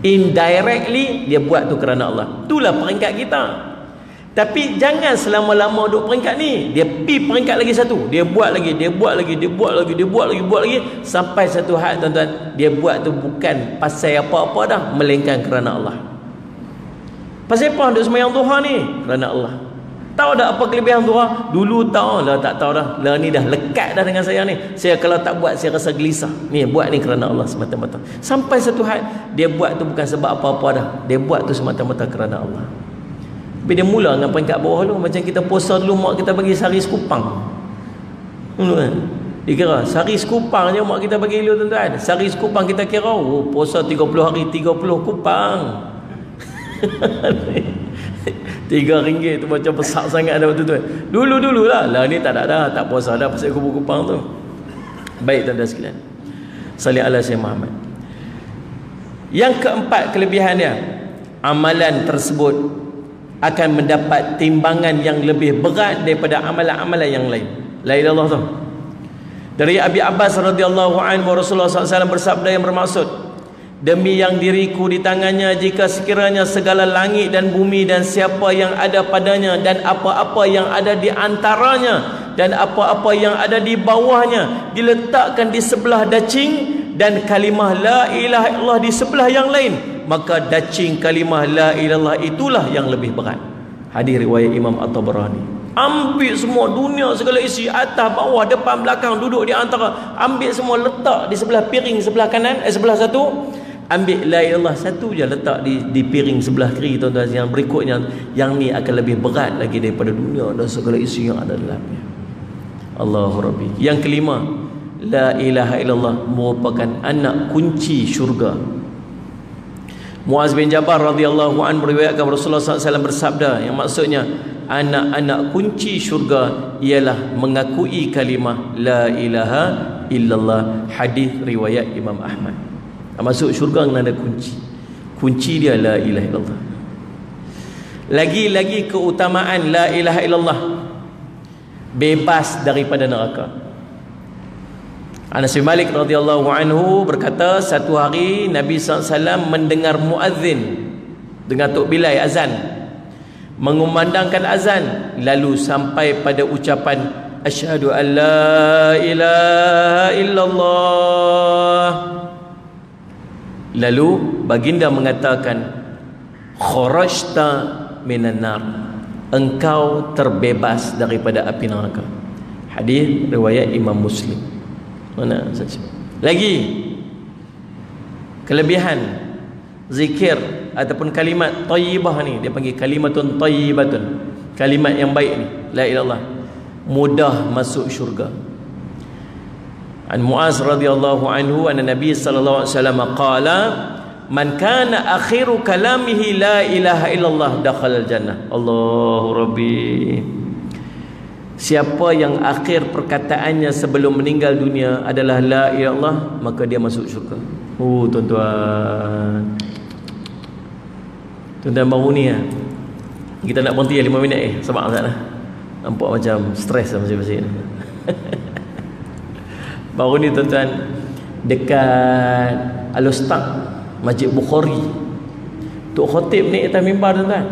Indirectly dia buat tu kerana Allah. Itulah peringkat kita. Tapi jangan selama-lama duduk peringkat ni. Dia pi peringkat lagi satu. Dia buat lagi, dia buat lagi, dia buat lagi, dia buat lagi, buat lagi sampai satu hal, tuan-tuan, dia buat tu bukan pasal apa-apa dah, melainkan kerana Allah. Pasal apa duk sembahyang duha ni? Kerana Allah. Tahu tak apa kelebihan duha? Dulu tahu lah, tak tahu dah. Lah ni dah lekat dah dengan saya ni. Saya kalau tak buat saya rasa gelisah. Ni buat ni kerana Allah semata-mata. Sampai satu hal dia buat tu bukan sebab apa-apa dah. Dia buat tu semata-mata kerana Allah. Tapi dia mula dengan peringkat bawah dulu. Macam kita puasa dulu, mak kita bagi sari sekupang. Dia kira sari sekupang je mak kita bagi dulu, tuan-tuan. Sari sekupang kita kira, oh puasa 30 hari 30 kupang. RM3 tu macam besar sangat dah waktu tu. Dulu-dulu lah ni tak ada dah, tak puasa dah pasal kupang tu. Baik tuan-tuan sekalian, salli ala sayyidina Muhammad. Yang keempat kelebihan dia, amalan tersebut akan mendapat timbangan yang lebih berat daripada amalan-amalan yang lain. La ilaha illallah tu. Dari Abi Abbas radhiyallahu anhu, Rasulullah SAW bersabda yang bermaksud, demi yang diriku di tangannya, jika sekiranya segala langit dan bumi dan siapa yang ada padanya dan apa-apa yang ada di antaranya dan apa-apa yang ada di bawahnya diletakkan di sebelah dacing dan kalimah la ilaha illallah di sebelah yang lain, maka dacing kalimah la ilaha illallah itulah yang lebih berat. Hadis riwayat Imam At-Tabarani. Ambil semua dunia segala isi, atas bawah depan belakang, duduk di antara, ambil semua letak di sebelah piring sebelah kanan, sebelah satu. Ambil la ilaha illallah satu je letak di piring sebelah kiri, tuan-tuan. Yang berikutnya, yang ni akan lebih berat lagi daripada dunia dan segala isi yang ada dalamnya. Allahu Rabbi. Yang kelima, la ilaha illallah merupakan anak kunci syurga. Muaz bin Jabal radhiyallahu anhu meriwayatkan Rasulullah SAW bersabda yang maksudnya anak-anak kunci syurga ialah mengakui kalimah la ilaha illallah. Hadis riwayat Imam Ahmad. Masuk syurga kena ada kunci. Kunci dia la ilaha illallah. Lagi-lagi keutamaan la ilaha illallah, bebas daripada neraka. Anas bin Malik radhiyallahu anhu berkata, satu hari Nabi SAW mendengar muazzin dengan Tok Bilal azan, mengumandangkan azan, lalu sampai pada ucapan asyhadu an la ilaha illallah. Lalu baginda mengatakan, kharajta minan nar, engkau terbebas daripada api neraka. Hadis riwayat Imam Muslim. Mana saja. Lagi kelebihan zikir ataupun kalimat thayyibah ni, dia panggil kalimatun thayyibatun, kalimat yang baik ni, la ilaha illallah, mudah masuk syurga. An Muaz radhiyallahu anhu anna Nabi sallallahu alaihi wasallam qala, man kana akhiru kalamihi la ilaha illallah dakhala al-jannah. Allahu rabbi. Siapa yang akhir perkataannya sebelum meninggal dunia adalah la ilaha illallah, maka dia masuk syurga. Oh tuan-tuan, tuan-tuan baru ni lah. Kita nak berhenti 5 minit sebab tak. Nampak macam stres lah masing-masing. Baru ni tuan-tuan, dekat Al-Ustaz Masjid Bukhari, Tok Khatib ni atas mimbar tuan-tuan,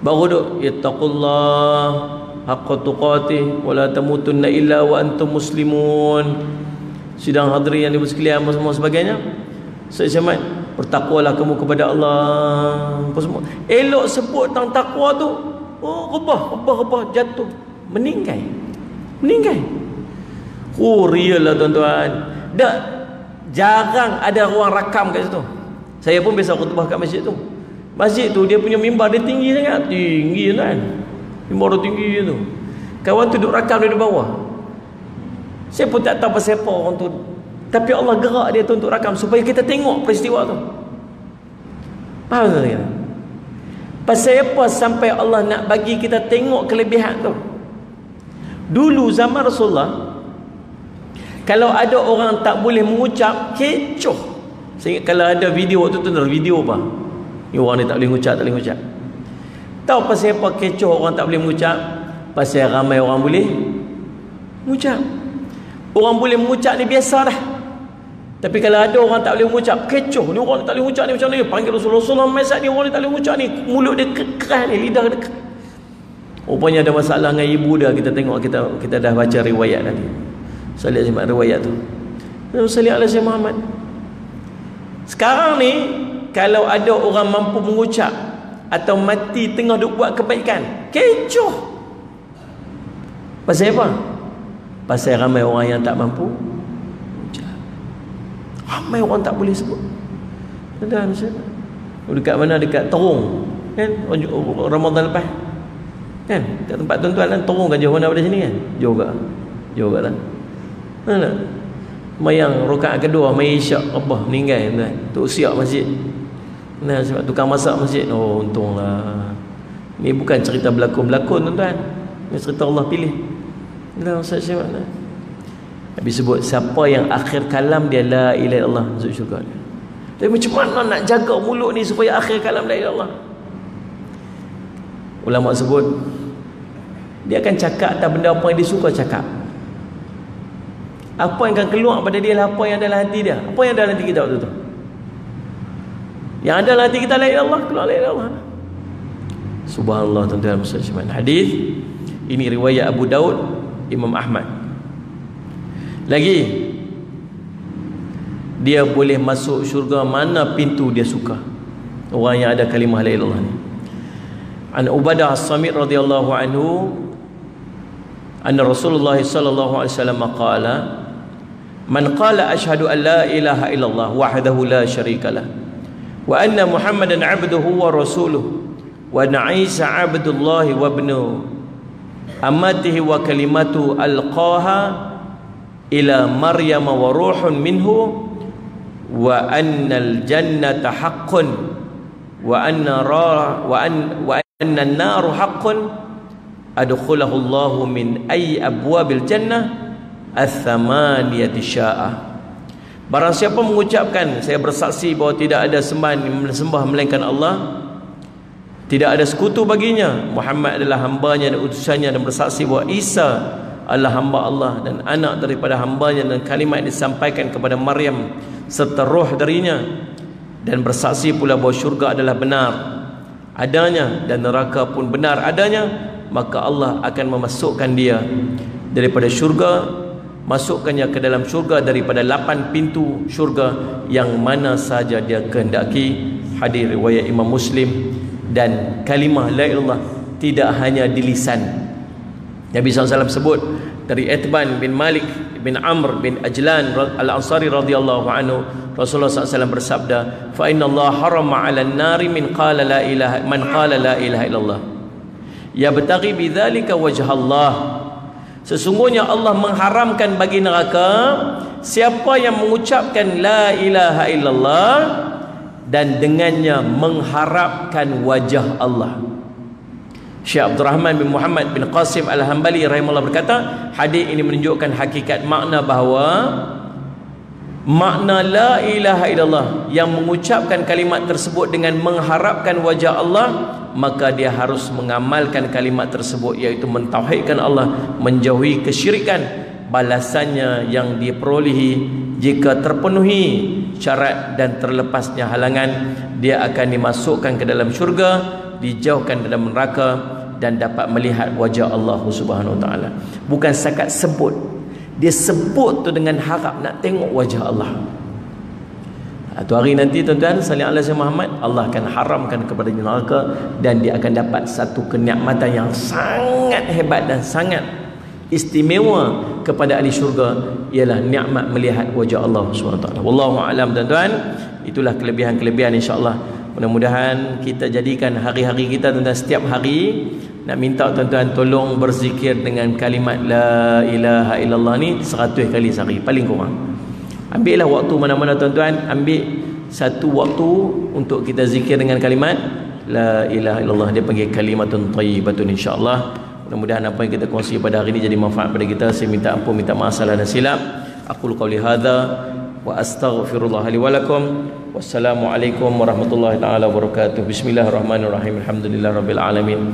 baru duk ittaqullah haqqa tuqatih wa la tamutunna illa wa antum muslimun. Sidang hadirin yang dimuliakan semua sebagainya, sesama bertakwalah kamu kepada Allah. Apa semua elok sebut tentang takwa tu, oh rebah jatuh, meninggal. Oh real lah tuan-tuan. Dak jarang ada orang rakam kat situ. Saya pun biasa khutbah kat masjid tu. Masjid tu dia punya mimbar dia tinggi sangat, tinggi kan. Mimbar dia tinggi tu. Kawan tu duduk rakam dari bawah. Saya pun tak tahu pasal apa orang tu, tapi Allah gerak dia tu untuk rakam supaya kita tengok peristiwa tu. Faham tak? Pasal apa sampai Allah nak bagi kita tengok kelebihan tu? Dulu zaman Rasulullah, kalau ada orang tak boleh mengucap, kecoh. Saya ingat kalau ada video waktu tu, video apa? Ni orang ni tak boleh mengucap, Tahu pasal apa kecoh orang tak boleh mengucap? Pasal ramai orang boleh mengucap. Orang boleh mengucap ni biasa dah. Tapi kalau ada orang tak boleh mengucap, kecoh. Ni orang tak boleh mengucap ni macam ni. Panggil Rasulullah mesat ni, orang ni tak boleh mengucap ni. Mulut dia keras ni, lidah dia keras. Rupanya ada masalah dengan ibu dia. Kita tengok, kita dah baca riwayat tadi. Saya lihat riwayat tu. Sallallahu alaihi wasallam Muhammad. Sekarang ni kalau ada orang mampu mengucap atau mati tengah duk buat kebaikan, kecoh. Pasal apa? Pasal ramai orang yang tak mampu mengucap. Ramai orang tak boleh sebut. Ada macam dekat mana? Dekat Terung kan, Ramadan lepas kan, kat tempat tuan-tuan kan, Terung kan jauh mana pada sini kan? Jauh kat lah. Mana? Mayang rakaat kedua, mai isyak, apa meninggal tuan. Tok siap masjid. Nah, sebab tukang masak masjid. Oh, untunglah. Ni bukan cerita berlakon-berlakon tuan-tuan. Ni cerita Allah pilih. Dah Ustaz Syed mana? Habis sebut siapa yang akhir kalam dia la ilaha illallah, masuk syurga dia. Tapi macam mana nak jaga mulut ni supaya akhir kalam la ilaha illallah? Ulama sebut dia akan cakap atas benda apa yang dia suka cakap. Apa yang akan keluar pada dia lah apa yang ada dalam hati dia. Apa yang ada dalam hati kita waktu tu? Yang ada dalam hati kita la ilaha illallah, keluar la ilaha illallah. Subhanallah tuan-tuan muslimin. Hadis ini riwayat Abu Daud, Imam Ahmad. Lagi dia boleh masuk syurga mana pintu dia suka. Orang yang ada kalimah la ilaha illallah ni. An Ubadah As-Samit radhiyallahu anhu anna Rasulullah sallallahu alaihi wasallam qala, man qala asyhadu an la ilaha illallah wahdahu la syarikalah wa anna Muhammadan abduhu wa rasuluhu wa anna Isa abdullah wa ibnu amatihi wa kalimatu alqaha ila Maryam wa ruhun minhu wa annal jannata haqqun wa anna an-naru haqqun adkhulahu Allahu min ayyi abwabil jannah ats-tsamaniyati sya'ah. Barang siapa mengucapkan saya bersaksi bahawa tidak ada sembah melainkan Allah, tidak ada sekutu baginya, Muhammad adalah hambanya dan utusannya, dan bersaksi bahawa Isa adalah hamba Allah dan anak daripada hambanya, dan kalimat disampaikan kepada Maryam serta roh darinya, dan bersaksi pula bahawa syurga adalah benar adanya dan neraka pun benar adanya, maka Allah akan memasukkan dia daripada syurga, masukkannya ke dalam syurga daripada 8 pintu syurga yang mana saja dia kehendaki. Hadis riwayat Imam Muslim. Dan kalimah la ilaha illallah tidak hanya di lisan. Nabi SAW sebut dari Itban bin Malik bin Amr bin Ajlan al-Ansari radhiyallahu anhu, Rasulullah SAW bersabda, fa inna Allah harama 'alan nari man qala la ilaha illallah yabtaghi bidzalika wajha Allah. Sesungguhnya Allah mengharamkan bagi neraka siapa yang mengucapkan la ilaha illallah dan dengannya mengharapkan wajah Allah. Syekh Abdul Rahman bin Muhammad bin Qasim Al-Hambali rahimahullah berkata, hadis ini menunjukkan hakikat makna bahawa makna la ilaha illallah yang mengucapkan kalimat tersebut dengan mengharapkan wajah Allah, maka dia harus mengamalkan kalimat tersebut, iaitu mentauhidkan Allah, menjauhi kesyirikan. Balasannya yang diperolehi jika terpenuhi syarat dan terlepasnya halangan, dia akan dimasukkan ke dalam syurga, dijauhkan dari neraka, dan dapat melihat wajah Allah Subhanahu Wa Taala. Bukan setakat sebut, dia sebut tu dengan harap nak tengok wajah Allah. Tu hari nanti tuan-tuan sallallahu alaihi Muhammad, Allah akan haramkan kepada neraka, dan dia akan dapat satu kenikmatan yang sangat hebat dan sangat istimewa kepada ahli syurga, ialah nikmat melihat wajah Allah SWT. Wallahu a'lam tuan-tuan. Itulah kelebihan-kelebihan insya-Allah. Mudah-mudahan kita jadikan hari-hari kita tuan-tuan, setiap hari nak minta tuan-tuan tolong berzikir dengan kalimat la ilaha illallah ni 100 kali sehari paling kurang. Ambillah waktu mana-mana tuan-tuan, ambil satu waktu untuk kita zikir dengan kalimat la ilaha illallah. Dia panggil kalimatun thayyibatun insya-Allah. Mudah-mudahan apa yang kita kongsi pada hari ini jadi manfaat pada kita. Saya minta ampun, minta maaf salah dan silap. Aqulu qouli hadza wa astaghfirullah li wa lakum. Wassalamualaikum warahmatullahi taala wabarakatuh. Bismillahirrahmanirrahim. Alhamdulillahirabbil alamin.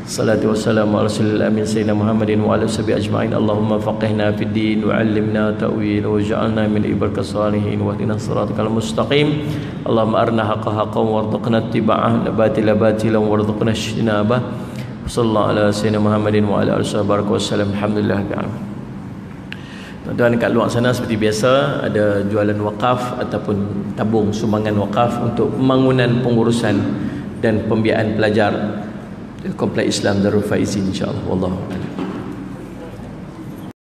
Salatu wassalamu ala rasulil amin sayyidina Muhammadin wa ala sahbihi ajma'in. Allahumma faqihna fid din wa 'allimna ta'wil wa ja'alna min ibadika salihin wa ihdinas siratal mustaqim. Allahumma arina haqqa haqqan warzuqna ittiba'ah, batila batilan warzuqna ijtinabah. Sallallahu ala sayyidina Muhammadin wa ala alihi wasallam. Alhamdulillah. Tuan-tuan kat luar sana seperti biasa ada jualan wakaf ataupun tabung sumbangan wakaf untuk pembangunan, pengurusan dan pembiayaan pelajar Kompleks Islam Darul Faizin insya-Allah. Wallahu a'lam.